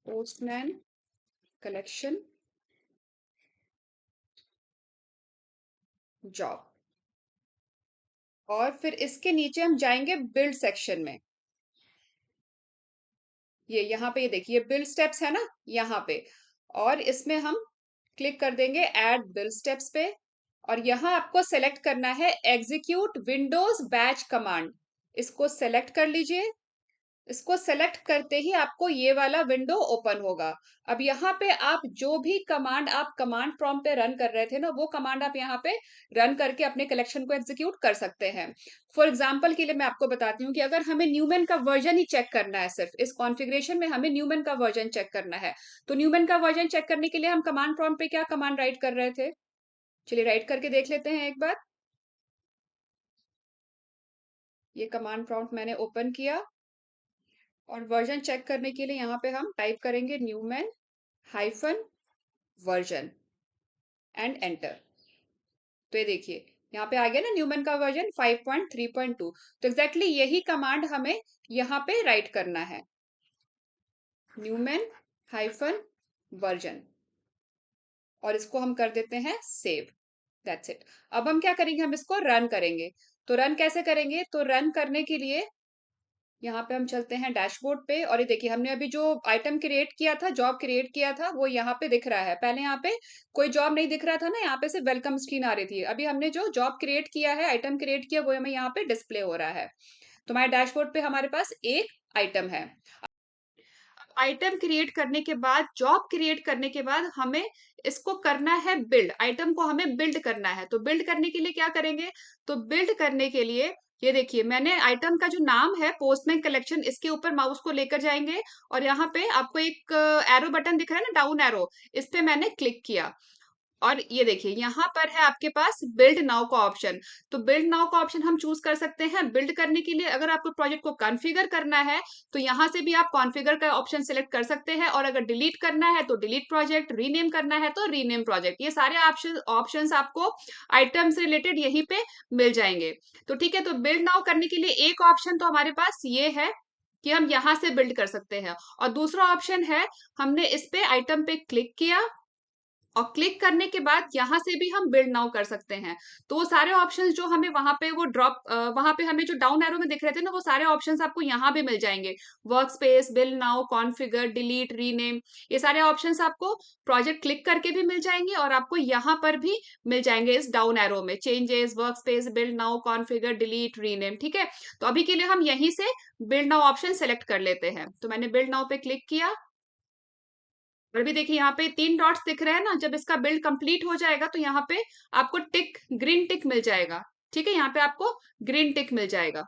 postman collection job. और फिर इसके नीचे हम जाएंगे बिल्ड सेक्शन में। ये यहाँ पे ये देखिए बिल्ड स्टेप्स है ना, यहाँ पे। और इसमें हम क्लिक कर देंगे ऐड बिल्ड स्टेप्स पे। और यहाँ आपको सेलेक्ट करना है एग्जीक्यूट विंडोज बैच कमांड। इसको सेलेक्ट कर लीजिए। इसको सेलेक्ट करते ही आपको ये वाला विंडो ओपन होगा। अब यहाँ पे आप जो भी कमांड आप कमांड प्रॉम्प्ट पे रन कर रहे थे ना, वो कमांड आप यहाँ पे रन करके अपने कलेक्शन को एग्जीक्यूट कर सकते हैं। फॉर एग्जाम्पल के लिए मैं आपको बताती हूँ कि अगर हमें न्यूमन का वर्जन ही चेक करना है, सिर्फ इस कॉन्फ़िगरेशन में हमें न्यूमन का वर्जन चेक करना है, तो न्यूमन का वर्जन चेक करने के लिए हम कमांड प्रॉम्प्ट पे क्या कमांड राइट कर रहे थे, चलिए राइट करके देख लेते हैं एक बार। ये कमांड प्रॉम्प्ट मैंने ओपन किया और वर्जन चेक करने के लिए यहाँ पे हम टाइप करेंगे Newman hyphen version and enter. तो ये देखिए यहाँ पे आ गया ना न्यूमन का वर्जन 5.3.2। तो एग्जैक्टली यही कमांड हमें यहाँ पे राइट करना है, न्यूमन हाइफन वर्जन। और इसको हम कर देते हैं सेव। That's it. अब हम क्या करेंगे, हम इसको रन करेंगे। तो रन कैसे करेंगे, तो रन करने के लिए यहाँ पे हम चलते हैं डैशबोर्ड पे। और ये देखिए हमने अभी जो आइटम क्रिएट किया था, जॉब क्रिएट किया था, वो यहाँ पे दिख रहा है। पहले यहाँ पे कोई जॉब नहीं दिख रहा था ना, यहाँ पे सिर्फ वेलकम स्क्रीन आ रही थी। अभी हमने जो जॉब क्रिएट किया है, आइटम क्रिएट किया, वो हमें यहाँ पे डिस्प्ले हो रहा है। तो हमारे डैशबोर्ड पे हमारे पास एक आइटम है। आइटम क्रिएट करने के बाद, जॉब क्रिएट करने के बाद हमें इसको करना है बिल्ड। आइटम को हमें बिल्ड करना है। तो बिल्ड करने के लिए क्या करेंगे, तो बिल्ड करने के लिए ये देखिए मैंने आइटम का जो नाम है पोस्टमैन कलेक्शन, इसके ऊपर माउस को लेकर जाएंगे और यहाँ पे आपको एक एरो बटन दिख रहा है ना, डाउन एरो, इस पे मैंने क्लिक किया। और ये देखिए यहाँ पर है आपके पास बिल्ड नाउ का ऑप्शन। तो बिल्ड नाउ का ऑप्शन हम चूज कर सकते हैं। बिल्ड करने के लिए अगर आपको प्रोजेक्ट को कॉन्फ़िगर करना है तो यहाँ से भी आप कॉन्फ़िगर का ऑप्शन सिलेक्ट कर सकते हैं। और अगर डिलीट करना है तो डिलीट प्रोजेक्ट, रीनेम करना है तो रीनेम प्रोजेक्ट। ये सारे ऑप्शन आपको आइटम से रिलेटेड यहीं पे मिल जाएंगे। तो ठीक है, तो बिल्ड नाउ करने के लिए एक ऑप्शन तो हमारे पास ये है कि हम यहाँ से बिल्ड कर सकते हैं। और दूसरा ऑप्शन है, हमने इस पे आइटम पे क्लिक किया और क्लिक करने के बाद यहाँ से भी हम बिल्ड नाउ कर सकते हैं। तो वो सारे ऑप्शंस जो हमें वहां पे वो वहां पे हमें जो डाउन एरो में दिख रहे थे ना, वो सारे ऑप्शंस आपको यहाँ भी मिल जाएंगे। Work space, build now, configure, delete, rename, ये सारे ऑप्शंस आपको प्रोजेक्ट क्लिक करके भी मिल जाएंगे और आपको यहाँ पर भी मिल जाएंगे इस डाउन एरो में। Changes, work space, build now, configure, delete, rename. ठीक है, तो अभी के लिए हम यहीं से बिल्ड नाउ ऑप्शन सेलेक्ट कर लेते हैं। तो मैंने बिल्ड नाउ पे क्लिक किया और भी देखिए यहाँ पे 3 डॉट्स दिख रहे हैं ना, जब इसका बिल्ड कंप्लीट हो जाएगा तो यहाँ पे आपको टिक, ग्रीन टिक मिल जाएगा। ठीक है, यहाँ पे आपको ग्रीन टिक मिल जाएगा।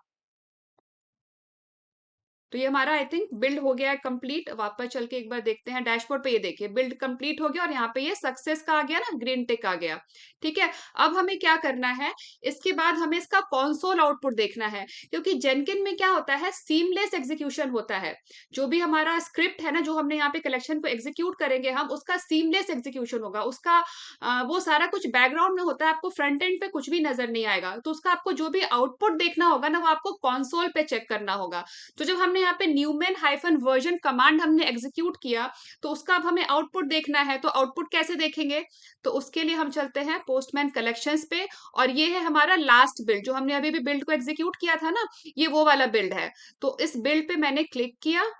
तो ये हमारा आई थिंक बिल्ड हो गया है कंप्लीट। वापस चल के एक बार देखते हैं डैशबोर्ड पे। ये देखिए बिल्ड कंप्लीट हो गया और यहाँ पे ये सक्सेस का आ गया ना, ग्रीन टिक आ गया। ठीक है, अब हमें क्या करना है, इसके बाद हमें इसका कंसोल आउटपुट देखना है। क्योंकि जेनकिन में क्या होता है, सीमलेस एग्जीक्यूशन होता है। जो भी हमारा स्क्रिप्ट है ना, जो हमने यहाँ पे कलेक्शन को एग्जीक्यूट करेंगे हम, उसका सीमलेस एग्जीक्यूशन होगा। उसका वो सारा कुछ बैकग्राउंड में होता है, आपको फ्रंट एंड पे कुछ भी नजर नहीं आएगा। तो उसका आपको जो भी आउटपुट देखना होगा ना, वो आपको कंसोल पे चेक करना होगा। तो जब हमने यहाँ पे न्यूमन हाइफन वर्जन कमांड हमने एग्जीक्यूट किया, तो उसका अब हमें आउटपुट देखना है। तो आउटपुट कैसे देखेंगे, तो उसके लिए हम चलते हैं पोस्टमैन कलेक्शंस पे। और ये है हमारा लास्ट बिल्ड, जो हमने अभी भी बिल्ड को एग्जीक्यूट किया था ना, ये वो वाला बिल्ड है। तो इस बिल्ड पे मैंने क्लिक किया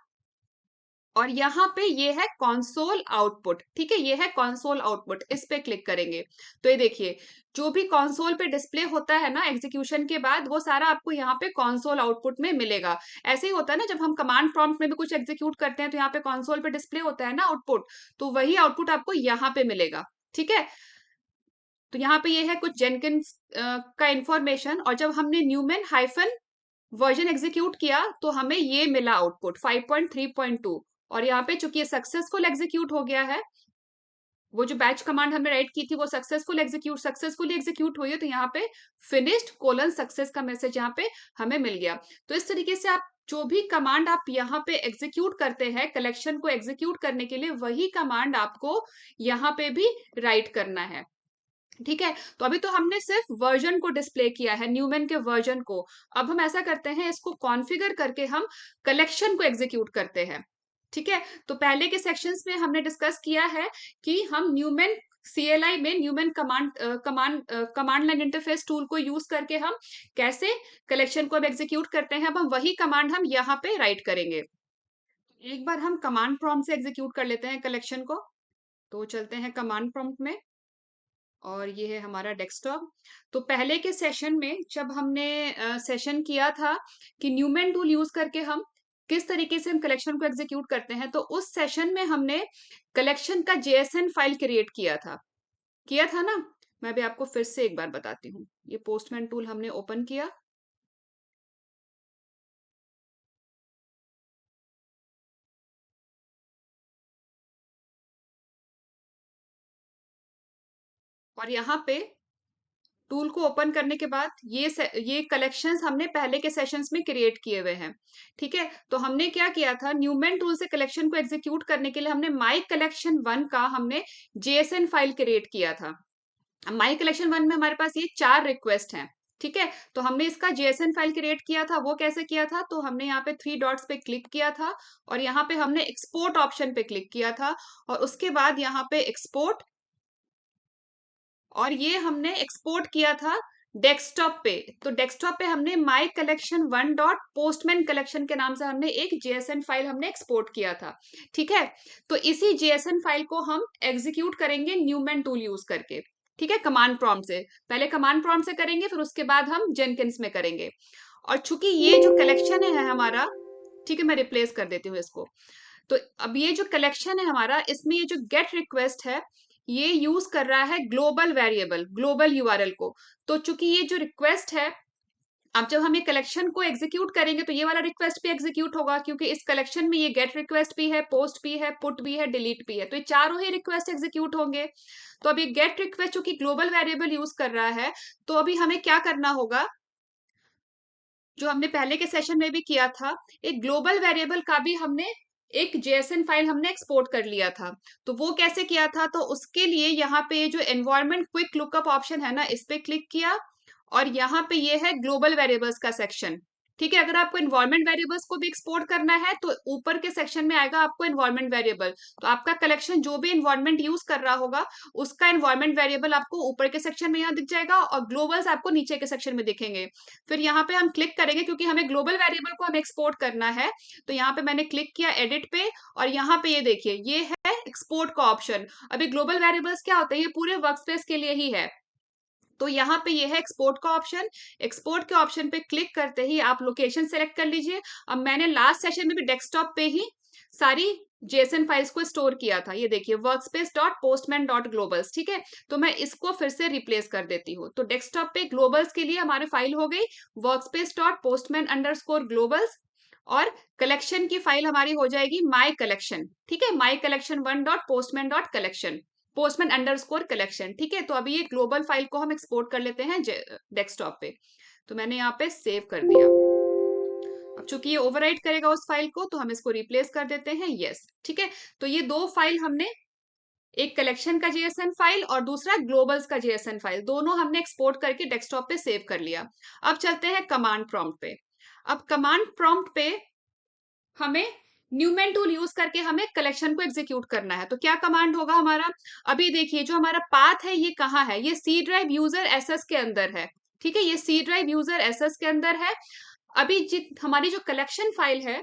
और यहाँ पे ये है कंसोल आउटपुट। ठीक है, ये है कंसोल आउटपुट, इस पे क्लिक करेंगे तो ये देखिए जो भी कंसोल पे डिस्प्ले होता है ना एग्जीक्यूशन के बाद, वो सारा आपको यहाँ पे कंसोल आउटपुट में मिलेगा। ऐसे ही होता है ना, जब हम कमांड प्रॉम्प्ट में भी कुछ एग्जीक्यूट करते हैं तो यहाँ पे कंसोल पे डिस्प्ले होता है ना आउटपुट, तो वही आउटपुट आपको यहाँ पे मिलेगा। ठीक है, तो यहाँ पे ये है कुछ जेनकिन्स का इंफॉर्मेशन। और जब हमने न्यूमन हाइफन वर्जन एग्जीक्यूट किया तो हमें ये मिला आउटपुट 5.3.2। और यहाँ पे चूंकि ये सक्सेसफुल एग्जीक्यूट हो गया है, वो जो बैच कमांड हमने राइट की थी वो सक्सेसफुली एग्जीक्यूट हुई है, तो यहाँ पे फिनिश्ड कोलन सक्सेस का मैसेज यहाँ पे हमें मिल गया। तो इस तरीके से आप जो भी कमांड आप यहाँ पे एग्जीक्यूट करते हैं कलेक्शन को एग्जीक्यूट करने के लिए, वही कमांड आपको यहाँ पे भी राइट करना है। ठीक है, तो अभी तो हमने सिर्फ वर्जन को डिस्प्ले किया है, न्यूमन के वर्जन को। अब हम ऐसा करते हैं, इसको कॉन्फ़िगर करके हम कलेक्शन को एग्जीक्यूट करते हैं। ठीक है, तो पहले के सेक्शंस में हमने डिस्कस किया है कि हम न्यूमन CLI में Newman command line interface tool को यूज करके हम कैसे कलेक्शन को अब एग्जीक्यूट करते हैं, अब हम वही कमांड हम यहाँ पे राइट करेंगे। एक बार हम कमांड प्रॉम्प्ट से एग्जीक्यूट कर लेते हैं कलेक्शन को। तो चलते हैं कमांड प्रॉम्प्ट में, और ये है हमारा डेस्कटॉप। तो पहले के सेशन में जब हमने सेशन किया था कि न्यूमेन टूल यूज करके हम किस तरीके से हम कलेक्शन को एग्जीक्यूट करते हैं, तो उस सेशन में हमने कलेक्शन का JSN फाइल क्रिएट किया था ना। मैं भी आपको फिर से एक बार बताती हूँ। ये पोस्टमैन टूल हमने ओपन किया, और यहाँ पे टूल को ओपन करने के बाद ये कलेक्शंस हमने पहले के सेशंस में क्रिएट किए हुए हैं। ठीक है, तो हमने क्या किया था, न्यूमेन टूल से कलेक्शन को एग्जीक्यूट करने के लिए हमने माई कलेक्शन 1 का हमने JSN फाइल क्रिएट किया था। माई कलेक्शन 1 में हमारे पास ये 4 रिक्वेस्ट हैं। ठीक है, तो हमने इसका JSN फाइल क्रिएट किया था। वो कैसे किया था, तो हमने यहाँ पे 3 डॉट्स पे क्लिक किया था, और यहाँ पे हमने एक्सपोर्ट ऑप्शन पे क्लिक किया था, और उसके बाद यहाँ पे एक्सपोर्ट, और ये हमने एक्सपोर्ट किया था डेस्कटॉप पे। तो डेस्कटॉप पे हमने माई कलेक्शन 1 डॉट पोस्टमैन कलेक्शन के नाम से हमने एक JSN फाइल हमने एक्सपोर्ट किया था। ठीक है, तो इसी JSN फाइल को हम एग्जीक्यूट करेंगे न्यूमेन टूल यूज करके। ठीक है, कमांड प्रॉम्प्ट से, पहले कमांड प्रॉम्प्ट से करेंगे, फिर उसके बाद हम जेनकिंस में करेंगे। और चूंकि ये जो कलेक्शन है हमारा, ठीक है, मैं रिप्लेस कर देती हूँ इसको। तो अब ये जो कलेक्शन है हमारा, इसमें ये जो गेट रिक्वेस्ट है, ये यूज कर रहा है ग्लोबल वेरिएबल, ग्लोबल URL को। तो चूंकि ये जो रिक्वेस्ट है, अब जब हम ये कलेक्शन को एग्जीक्यूट करेंगे तो ये वाला रिक्वेस्ट भी एग्जीक्यूट होगा, क्योंकि इस कलेक्शन में ये गेट रिक्वेस्ट भी है, पोस्ट भी है, पुट भी है, डिलीट भी है, तो ये चारों ही रिक्वेस्ट एग्जीक्यूट होंगे। तो अभी गेट रिक्वेस्ट चूंकि ग्लोबल वेरिएबल यूज कर रहा है, तो अभी हमें क्या करना होगा, जो हमने पहले के सेशन में भी किया था, एक ग्लोबल वेरिएबल का भी हमने एक JSN फाइल हमने एक्सपोर्ट कर लिया था। तो वो कैसे किया था, तो उसके लिए यहाँ पे ये जो एनवायरमेंट क्विक लुकअप ऑप्शन है ना, इस पे क्लिक किया, और यहाँ पे ये है ग्लोबल वेरिएबल्स का सेक्शन। ठीक है, अगर आपको एनवायरमेंट वेरिएबल्स को भी एक्सपोर्ट करना है तो ऊपर के सेक्शन में आएगा आपको एनवायरमेंट वेरिएबल। तो आपका कलेक्शन जो भी एनवायरमेंट यूज कर रहा होगा, उसका एनवायरमेंट वेरिएबल आपको ऊपर के सेक्शन में यहाँ दिख जाएगा, और ग्लोबल्स आपको नीचे के सेक्शन में दिखेंगे। फिर यहाँ पे हम क्लिक करेंगे, क्योंकि हमें ग्लोबल वेरिएबल को हम एक्सपोर्ट करना है। तो यहाँ पे मैंने क्लिक किया एडिट पे, और यहाँ पे ये देखिए, ये है एक्सपोर्ट का ऑप्शन। अभी ग्लोबल वेरिएबल्स क्या होता है, ये पूरे वर्कस्पेस के लिए ही है। तो यहाँ पे ये है एक्सपोर्ट का ऑप्शन। एक्सपोर्ट के ऑप्शन पे क्लिक करते ही आप लोकेशन सेलेक्ट कर लीजिए। अब मैंने लास्ट सेशन में भी डेस्कटॉप पे ही सारी JSN फाइल्स को स्टोर किया था, ये देखिए workspace dot postman dot Global's. ठीक है, तो मैं इसको फिर से रिप्लेस कर देती हूँ। तो डेस्कटॉप पे ग्लोबल्स के लिए हमारी फाइल हो गई workspace dot postman underscore Global's, और कलेक्शन की फाइल हमारी हो जाएगी माई कलेक्शन। ठीक है, माई collection 1 dot postman dot collection, postman underscore collection. ठीक है, तो अभी ये ग्लोबल फाइल को हम एक्सपोर्ट कर लेते हैं डेस्कटॉप पे। तो मैंने यहाँ पे सेव कर दिया। अब चूंकि ये ओवरराइट करेगा उस फाइल को, तो हम इसको रिप्लेस कर देते हैं यस। ठीक है, तो ये दो फाइल हमने, एक कलेक्शन का JSN फाइल और दूसरा ग्लोबल्स का JSN फाइल, दोनों हमने एक्सपोर्ट करके डेस्कटॉप पे सेव कर लिया। अब चलते हैं कमांड प्रॉम्प्ट पे। अब कमांड प्रॉम्प्ट पे हमें न्यूमेन टूल यूज करके हमें कलेक्शन को एग्जीक्यूट करना है। तो क्या कमांड होगा हमारा, अभी देखिए जो हमारा पाथ है ये कहाँ है, ये C ड्राइव यूजर SS के अंदर है। ठीक है, ये C ड्राइव यूजर SS के अंदर है। अभी हमारी जो कलेक्शन फाइल है,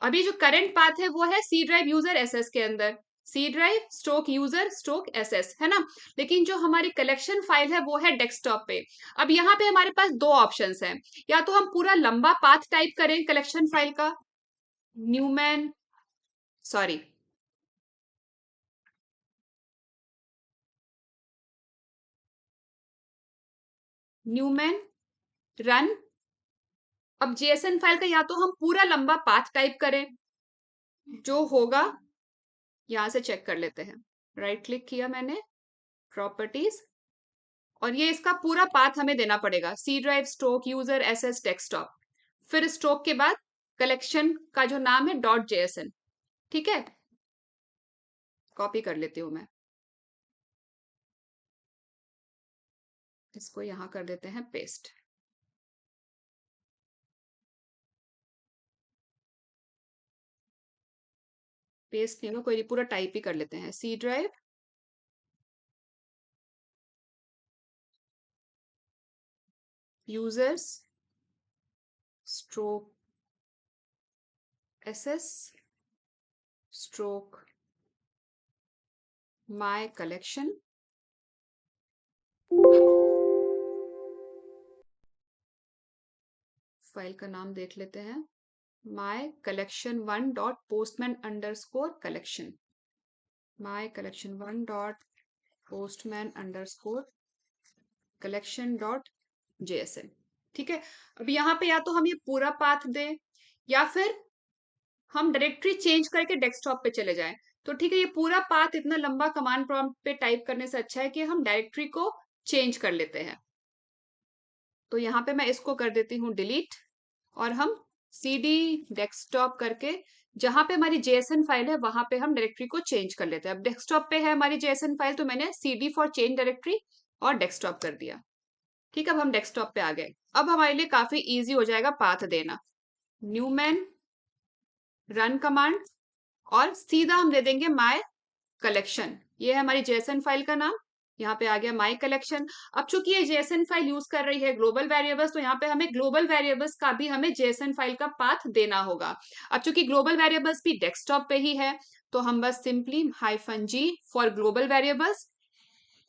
अभी जो करंट पाथ है वो है C ड्राइव यूजर SS के अंदर, C drive stroke user stroke SS, है ना। लेकिन जो हमारी कलेक्शन फाइल है वो है डेस्कटॉप पे। अब यहाँ पे हमारे पास दो ऑप्शंस हैं, या तो हम पूरा लंबा पाथ टाइप करें कलेक्शन फाइल का, न्यूमैन, सॉरी, न्यूमैन रन। अब JSN फाइल का या तो हम पूरा लंबा पाथ टाइप करें, जो होगा यहां से चेक कर लेते हैं। राइट क्लिक किया मैंने, प्रॉपर्टीज, और ये इसका पूरा पाथ हमें देना पड़ेगा, C drive stroke user SS desktop, फिर स्ट्रोक के बाद कलेक्शन का जो नाम है .JSN। ठीक है, कॉपी कर लेती हूँ मैं, इसको यहां कर देते हैं पेस्ट। पेस्ट नहीं, कोई नहीं, पूरा टाइप ही कर लेते हैं, C drive users stroke SS stroke my collection, file का नाम देख लेते हैं, my collection 1 dot postman underscore collection, my collection 1 dot postman underscore collection dot JSON. ठीक है, अब यहाँ पे या तो हम ये पूरा पाथ दें या फिर हम डायरेक्टरी चेंज करके डेस्कटॉप पे चले जाएं। तो ठीक है, ये पूरा पाथ इतना लंबा कमांड प्रॉम्प्ट पे टाइप करने से अच्छा है कि हम डायरेक्टरी को चेंज कर लेते हैं। तो यहाँ पे मैं इसको कर देती हूँ डिलीट, और हम cd डेस्कटॉप करके जहां पे हमारी जेएसएन फाइल है वहां पे हम डायरेक्टरी को चेंज कर लेते हैं। अब डेस्कटॉप पे है हमारी जेएसएन फाइल, तो मैंने cd फॉर चेंज डायरेक्टरी और डेस्कटॉप कर दिया। ठीक है, अब हम डेस्कटॉप पे आ गए। अब हमारे लिए काफी इजी हो जाएगा पाथ देना। न्यूमैन रन कमांड और सीधा हम दे देंगे माय कलेक्शन। ये है हमारी जेएसएन फाइल का नाम, यहाँ पे आ गया माय कलेक्शन। अब चूंकि ये जेएसएन फाइल यूज कर रही है ग्लोबल वेरिएबल्स, तो यहाँ पे हमें ग्लोबल वेरिएबल्स का भी हमें जेएसएन फाइल का पाथ देना होगा। अब चूंकि ग्लोबल वेरिएबल्स भी डेस्कटॉप पे ही है, तो हम बस simply -g for global variables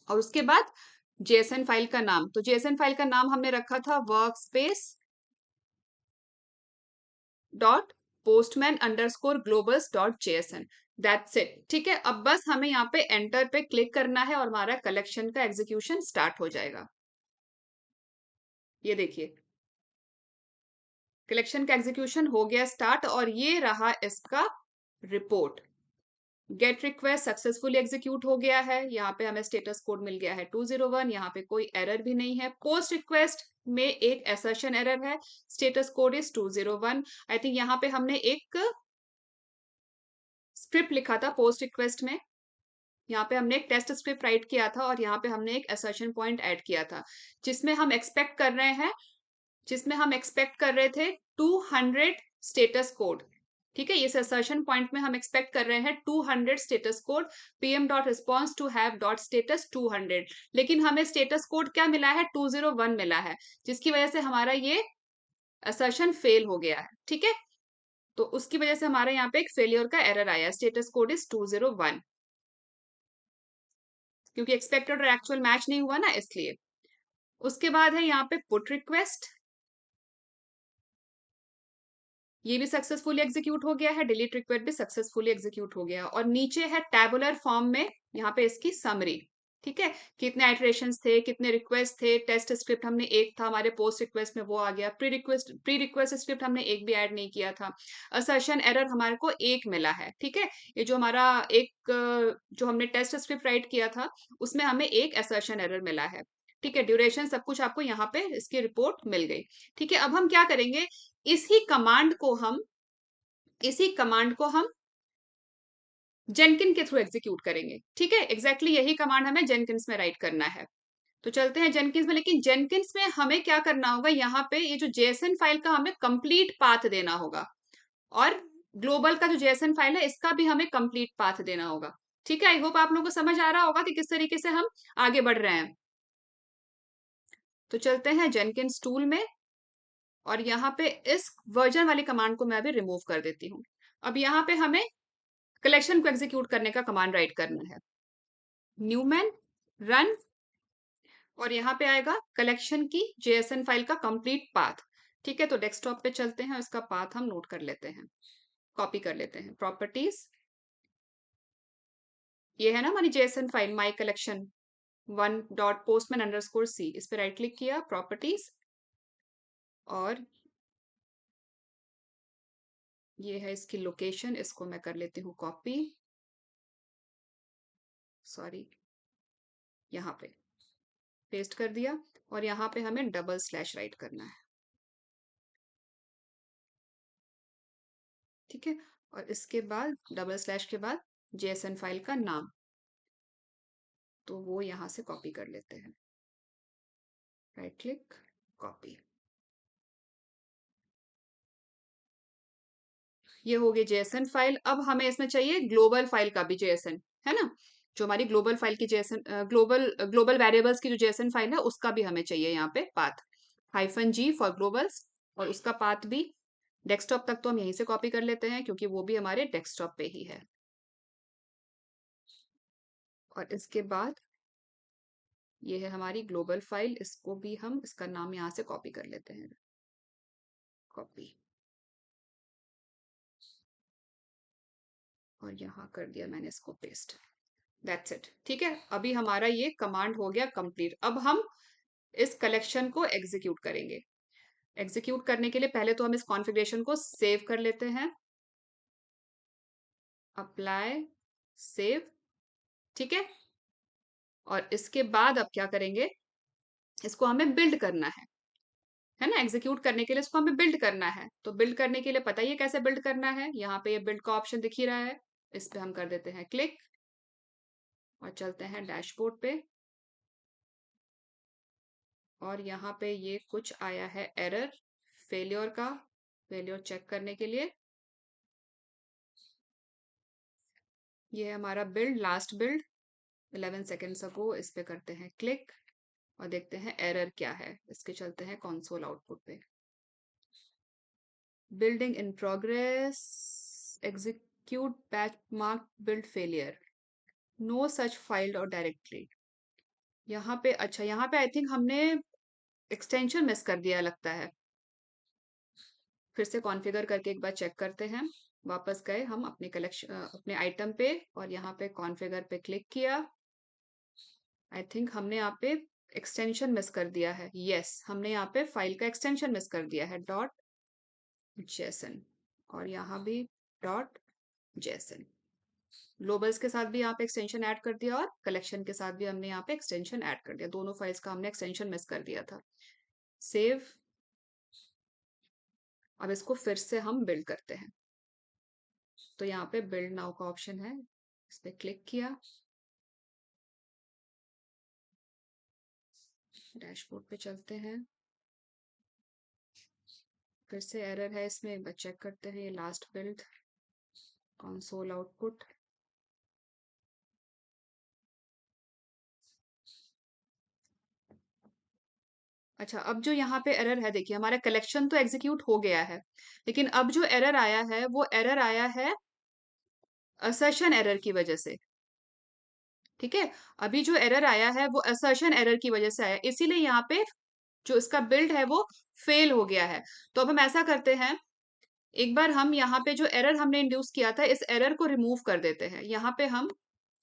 और उसके बाद जेएसएन फाइल का नाम। तो जेएसएन फाइल का नाम हमने रखा था work space dot postman underscore Global's dot JSON. That's it. ठीक है, अब बस हमें यहाँ पे एंटर पे क्लिक करना है और हमारा कलेक्शन का एग्जीक्यूशन स्टार्ट हो जाएगा। ये देखिए, कलेक्शन का एग्जीक्यूशन हो गया स्टार्ट, और ये रहा इसका report. Gate request successfully execute हो गया है। यहाँ पे हमें स्टेटस कोड मिल गया है 201, यहाँ पे कोई एरर भी नहीं है। पोस्ट रिक्वेस्ट में एक असर्शन एरर है, status code is 201। I think यहाँ पे हमने एक स्क्रिप्ट लिखा था पोस्ट रिक्वेस्ट में, यहाँ पे हमने एक टेस्ट स्क्रिप्ट राइट किया था और यहाँ पे हमने एक असर्शन पॉइंट ऐड किया था, जिसमें हम एक्सपेक्ट कर रहे हैं, जिसमें हम एक्सपेक्ट कर रहे थे 200 स्टेटस कोड। ठीक है, इस असर्शन पॉइंट में हम एक्सपेक्ट कर रहे हैं 200 status code, pm dot response to have dot status 200, लेकिन हमें स्टेटस कोड क्या मिला है, 201 मिला है, जिसकी वजह से हमारा ये असर्शन फेल हो गया है। ठीक है, तो उसकी वजह से हमारा यहाँ पे एक फेलियर का एरर आया, स्टेटस कोड इज 201, क्योंकि एक्सपेक्टेड और एक्चुअल मैच नहीं हुआ ना, इसलिए। उसके बाद है यहाँ पे पुट रिक्वेस्ट, ये भी सक्सेसफुली एग्जीक्यूट हो गया है। डिलीट रिक्वेस्ट भी सक्सेसफुली एग्जीक्यूट हो गया, और नीचे है टैबुलर फॉर्म में यहाँ पे इसकी समरी। ठीक है, कितने आइटरेशंस थे, कितने रिक्वेस्ट थे, टेस्ट स्क्रिप्ट हमने एक था, हमारे पोस्ट रिक्वेस्ट में वो आ गया, प्री रिक्वेस्ट स्क्रिप्ट हमने एक भी ऐड नहीं किया था, असर्शन एरर हमारे को एक मिला है। ठीक है, ये जो हमारा एक जो हमने टेस्ट स्क्रिप्ट राइट किया था उसमें हमें एक असर्शन एरर मिला है। ठीक है, ड्यूरेशन सब कुछ आपको यहाँ पे इसकी रिपोर्ट मिल गई। ठीक है, अब हम क्या करेंगे, इसी कमांड को हम जेनकिन के थ्रू एग्जीक्यूट करेंगे। ठीक है, एग्जैक्टली यही कमांड हमें जेनकिन्स में राइट करना है। तो चलते हैं जेनकिन्स में, लेकिन जेनकिन्स में हमें क्या करना होगा, यहाँ पे ये जो जेएसएन फाइल का हमें कंप्लीट पाथ देना होगा, और ग्लोबल का जो जेएसएन फाइल है इसका भी हमें कंप्लीट पाथ देना होगा। ठीक है, आई होप आप लोगों को समझ आ रहा होगा कि किस तरीके से हम आगे बढ़ रहे हैं। तो चलते हैं जेनकिन्स टूल में, और यहाँ पे इस वर्जन वाली कमांड को मैं अभी रिमूव कर देती हूँ। अब यहाँ पे हमें कलेक्शन को एग्जीक्यूट करने का कमांड राइट करना है, न्यूमैन रन, और यहाँ पे आएगा कलेक्शन की जेएसएन फाइल का कंप्लीट पाथ। ठीक है, तो डेस्कटॉप पे चलते हैं, उसका पाथ हम नोट कर लेते हैं, कॉपी कर लेते हैं। प्रॉपर्टीज, ये है ना हमारी JSON file my collection 1 dot postman underscore C, इस पे राइट क्लिक किया, प्रॉपर्टीज, और ये है इसकी लोकेशन, इसको मैं कर लेती हूँ कॉपी, सॉरी, यहाँ पे पेस्ट कर दिया, और यहाँ पे हमें डबल स्लैश राइट करना है। ठीक है, और इसके बाद डबल स्लैश के बाद जेएसएन फाइल का नाम, तो वो यहाँ से कॉपी कर लेते हैं, राइट क्लिक, कॉपी। ये हो गई जेएसएन फाइल। अब हमें इसमें चाहिए ग्लोबल फाइल का भी जेएसएन, है ना, जो हमारी ग्लोबल फाइल की जेएसएन ग्लोबल वेरिएबल्स की जो जेएसएन फाइल है उसका भी हमें चाहिए यहाँ पे पाथ। -G फॉर ग्लोबल्स, और उसका पाथ भी डेस्कटॉप तक तो हम यहीं से कॉपी कर लेते हैं क्योंकि वो भी हमारे डेस्कटॉप पे ही है। और इसके बाद ये है हमारी ग्लोबल फाइल, इसको भी हम इसका नाम यहाँ से कॉपी कर लेते हैं, कॉपी, और यहाँ कर दिया मैंने इसको पेस्ट। That's it. ठीक है, अभी हमारा ये कमांड हो गया कंप्लीट। अब हम इस कलेक्शन को एग्जीक्यूट करेंगे। एग्जीक्यूट करने के लिए पहले तो हम इस कॉन्फ़िगरेशन को सेव कर लेते हैं, अप्लाई, सेव। ठीक है, और इसके बाद अब क्या करेंगे, इसको हमें बिल्ड करना है ना। एग्जीक्यूट करने के लिए इसको हमें बिल्ड करना है, तो बिल्ड करने के लिए पता ही है कैसे बिल्ड करना है। यहाँ पे ये बिल्ड का ऑप्शन दिख ही रहा है, इस पे हम कर देते हैं क्लिक और चलते हैं डैशबोर्ड पे। और यहाँ पे ये कुछ आया है एरर फेलियर का, फेलियर चेक करने के लिए। ये है हमारा बिल्ड, लास्ट बिल्ड 11 सेकेंड्स अगो। इस पे करते हैं क्लिक और देखते हैं एरर क्या है। इसके चलते हैं कंसोल आउटपुट पे। Building in progress, execute batch mark build failure, no such file or directly. यहाँ पे अच्छा, यहाँ पे आई थिंक हमने एक्सटेंशन मिस कर दिया लगता है। फिर से कॉन्फ़िगर करके एक बार चेक करते हैं। वापस गए हम अपने कलेक्शन, अपने आइटम पे, और यहाँ पे कॉन्फ़िगर पे क्लिक किया। आई थिंक हमने यहाँ पे एक्सटेंशन मिस कर दिया है। यस, हमने यहाँ पे फाइल का एक्सटेंशन मिस कर दिया है, डॉट जेसन, और यहाँ भी डॉट जेसन। ग्लोबल्स के साथ भी यहाँ पे एक्सटेंशन ऐड कर दिया और कलेक्शन के साथ भी हमने यहाँ पे एक्सटेंशन ऐड कर दिया। दोनों फाइल्स का हमने एक्सटेंशन मिस कर दिया था। सेव। अब इसको फिर से हम बिल्ड करते हैं। तो यहाँ पे बिल्ड नाउ का ऑप्शन है, इस पे क्लिक किया, डैशबोर्ड पे चलते हैं। फिर से एरर है इसमें, एक बार चेक करते हैं। ये लास्ट बिल्ड, कंसोल आउटपुट। अच्छा, अब जो यहाँ पे एरर है, देखिए हमारा कलेक्शन तो एग्जीक्यूट हो गया है, लेकिन अब जो एरर आया है वो एरर आया है असर्शन एरर की वजह से। ठीक है, अभी जो एरर आया है वो असर्शन एरर की वजह से आया, इसीलिए यहाँ पे जो इसका बिल्ड है वो फेल हो गया है। तो अब हम ऐसा करते हैं, एक बार हम यहाँ पे जो एरर हमने इंड्यूस किया था, इस एरर को रिमूव कर देते हैं। यहाँ पे हम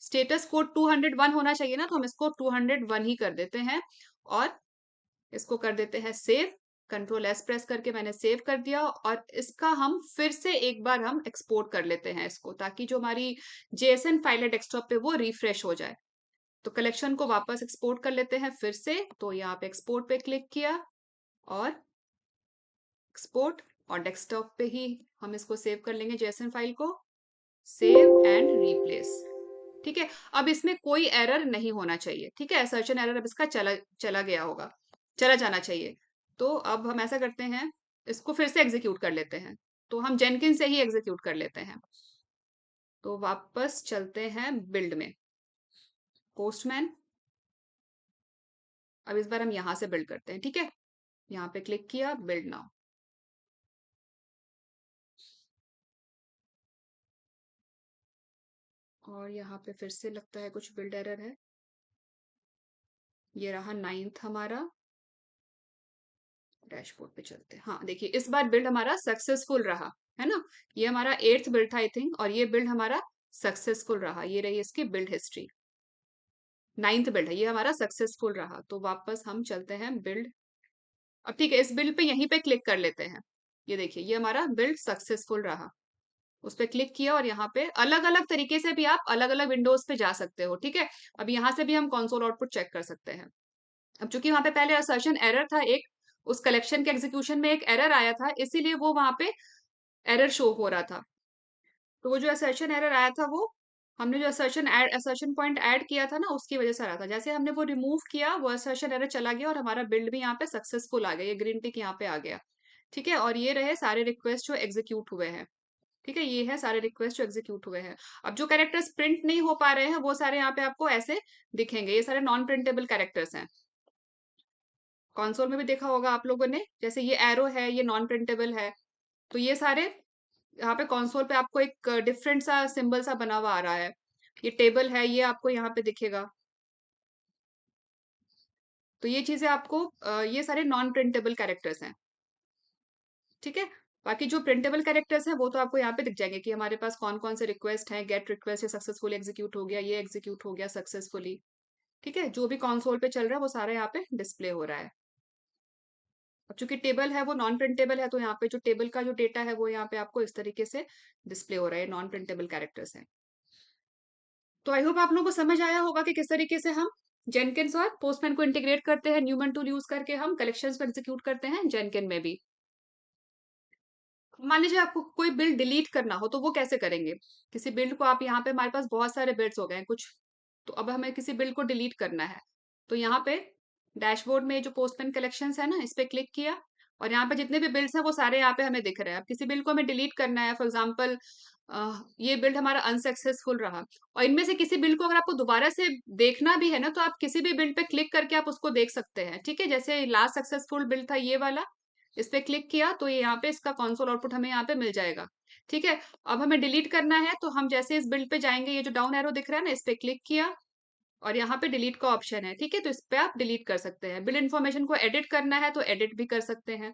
स्टेटस कोड 201 होना चाहिए ना, तो हम इसको 201 ही कर देते हैं और इसको कर देते हैं सेव। कंट्रोल एस प्रेस करके मैंने सेव कर दिया, और इसका हम फिर से एक बार हम एक्सपोर्ट कर लेते हैं इसको, ताकि जो हमारी जेएसएन फाइल है डेस्कटॉप पे वो रिफ्रेश हो जाए। तो कलेक्शन को वापस एक्सपोर्ट कर लेते हैं फिर से। तो यहाँ पे एक्सपोर्ट पे क्लिक किया और एक्सपोर्ट, और डेस्कटॉप पे ही हम इसको सेव कर लेंगे जेएसएन फाइल को। Save and replace. ठीक है, अब इसमें कोई एरर नहीं होना चाहिए। ठीक है, सर्चन एरर अब इसका चला चला गया होगा, चला जाना चाहिए। तो अब हम ऐसा करते हैं, इसको फिर से एग्जीक्यूट कर लेते हैं। तो हम जेनकिन से ही एग्जीक्यूट कर लेते हैं। तो वापस चलते हैं बिल्ड में, पोस्टमैन। अब इस बार हम यहां से बिल्ड करते हैं। ठीक है, यहाँ पे क्लिक किया, बिल्ड नाउ। और यहाँ पे फिर से लगता है कुछ बिल्ड एरर है। ये रहा 9th हमारा। डैशबोर्ड पे चलते हैं। हाँ, देखिए इस बार बिल्ड हमारा सक्सेसफुल रहा, है ना। ये हमारा 8th बिल्ड था आई थिंक, और ये बिल्ड हमारा सक्सेसफुल रहा। ये रही इसकी बिल्ड हिस्ट्री। 9th बिल्ड है, ये हमारा सक्सेसफुल रहा। तो वापस हम चलते हैं बिल्ड। अब ठीक है, इस बिल्ड पे यहीं पे क्लिक कर लेते हैं। ये देखिए, ये हमारा बिल्ड सक्सेसफुल रहा। उस पर क्लिक किया, और यहाँ पे अलग अलग तरीके से भी आप अलग अलग विंडोज पे जा सकते हो। ठीक है, अब यहाँ से भी हम कंसोल आउटपुट चेक कर सकते हैं। अब चूंकि वहां पे पहले असर्शन एरर था एक, उस कलेक्शन के एग्जीक्यूशन में एक एरर आया था, इसीलिए वो वहां पे एरर शो हो रहा था। तो वो जो असर्शन एरर आया था, वो हमने जो असर्शन पॉइंट ऐड किया था ना, उसकी वजह से आ रहा था। जैसे हमने वो रिमूव किया, वो असर्शन एरर चला गया और हमारा बिल्ड भी यहाँ पे सक्सेसफुल आ गया। ये ग्रीन टिक यहाँ पे आ गया। ठीक है, और ये रहे सारे रिक्वेस्ट जो एग्जीक्यूट हुए हैं। ठीक है, ये है सारे रिक्वेस्ट जो एग्जीक्यूट हुए हैं। अब जो कैरेक्टर्स प्रिंट नहीं हो पा रहे हैं, वो सारे यहाँ पे आपको ऐसे दिखेंगे। ये सारे नॉन प्रिंटेबल कैरेक्टर्स हैं। कंसोल में भी देखा होगा आप लोगों ने, जैसे ये एरो है, ये नॉन प्रिंटेबल है, तो ये सारे यहाँ पे कंसोल पे आपको एक डिफरेंट सा सिंबल सा बना हुआ आ रहा है। ये टेबल है, ये आपको यहाँ पे दिखेगा। तो ये चीजें आपको ये सारे नॉन प्रिंटेबल कैरेक्टर्स हैं, ठीक है। बाकी जो प्रिंटेबल कैरेक्टर्स हैं वो तो आपको यहाँ पे दिख जाएंगे कि हमारे पास कौन कौन से रिक्वेस्ट हैं। गेट रिक्वेस्ट, ये सक्सेसफुली एग्जीक्यूट हो गया, ये एग्जीक्यूट हो गया सक्सेसफुली, ठीक है। जो भी कंसोल पे चल रहा है वो सारा यहाँ पे डिस्प्ले हो रहा है। अब चूंकि टेबल है वो नॉन प्रिंटेबल है, तो यहाँ पे जो टेबल का जो डेटा है वो यहाँ पे आपको इस तरीके से डिस्प्ले हो रहा है, नॉन प्रिंटेबल कैरेक्टर्स है। तो आई होप आप लोगों को समझ आया होगा कि किस तरीके से हम जेनकिन्स और पोस्टमैन को इंटीग्रेट करते हैं। न्यूमन टूल यूज करके हम कलेक्शंस को एग्जीक्यूट करते हैं जेनकिन में भी। मान लीजिए आपको कोई बिल्ड डिलीट करना हो तो वो कैसे करेंगे? किसी बिल्ड को आप यहाँ पे, हमारे पास बहुत सारे बिल्ड्स हो गए हैं कुछ, तो अब हमें किसी बिल्ड को डिलीट करना है। तो यहाँ पे डैशबोर्ड में जो पोस्टमैन कलेक्शंस है ना, इस पे क्लिक किया और यहाँ पे जितने भी बिल्ड्स हैं वो सारे यहाँ पे हमें दिख रहे हैं। अब किसी बिल्ड को हमें डिलीट करना है, फॉर एग्जाम्पल ये बिल्ड हमारा अनसक्सेसफुल रहा, और इनमें से किसी बिल्ड को अगर आपको दोबारा से देखना भी है ना, तो आप किसी भी बिल्ड पे क्लिक करके आप उसको देख सकते हैं, ठीक है। जैसे लास्ट सक्सेसफुल बिल्ड था ये वाला, इस पे क्लिक किया तो ये यहाँ पे इसका कंसोल आउटपुट हमें यहाँ पे मिल जाएगा, ठीक है। अब हमें डिलीट करना है तो हम जैसे इस बिल्ड पे जाएंगे, ये जो डाउन एरो दिख रहा है ना, इस पे क्लिक किया और यहाँ पे डिलीट का ऑप्शन है, ठीक है। तो इस पे आप डिलीट कर सकते हैं। बिल इन्फॉर्मेशन को एडिट करना है तो एडिट भी कर सकते हैं,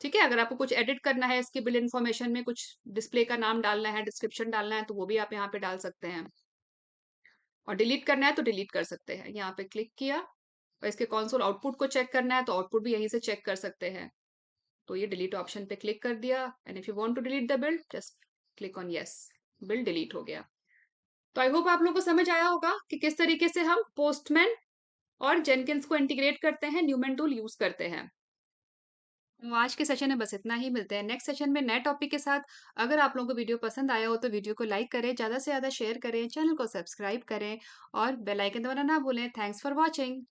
ठीक है। अगर आपको कुछ एडिट करना है इसकी बिल इन्फॉर्मेशन में, कुछ डिस्प्ले का नाम डालना है, डिस्क्रिप्शन डालना है, तो वो भी आप यहाँ पे डाल सकते हैं। और डिलीट करना है तो डिलीट कर सकते हैं। यहाँ पे क्लिक किया और इसके कंसोल आउटपुट को चेक करना है तो आउटपुट भी यहीं से चेक कर सकते हैं। तो ये डिलीट ऑप्शन पे क्लिक कर दिया, and if you want to delete the build just click on yes, build delete हो गया। तो आई होप आप लोगों को समझ आया होगा कि किस तरीके से हम पोस्टमैन और जेनकिंस को इंटीग्रेट करते हैं, न्यूमन टूल यूज करते हैं। तो आज के सेशन में बस इतना ही, मिलते हैं नेक्स्ट सेशन में नए टॉपिक के साथ। अगर आप लोगों को वीडियो पसंद आया हो तो वीडियो को लाइक करें, ज़्यादा से ज़्यादा शेयर करें, चैनल को सब्सक्राइब करें और बेल आइकन दबाना ना भूलें। Thanks for watching.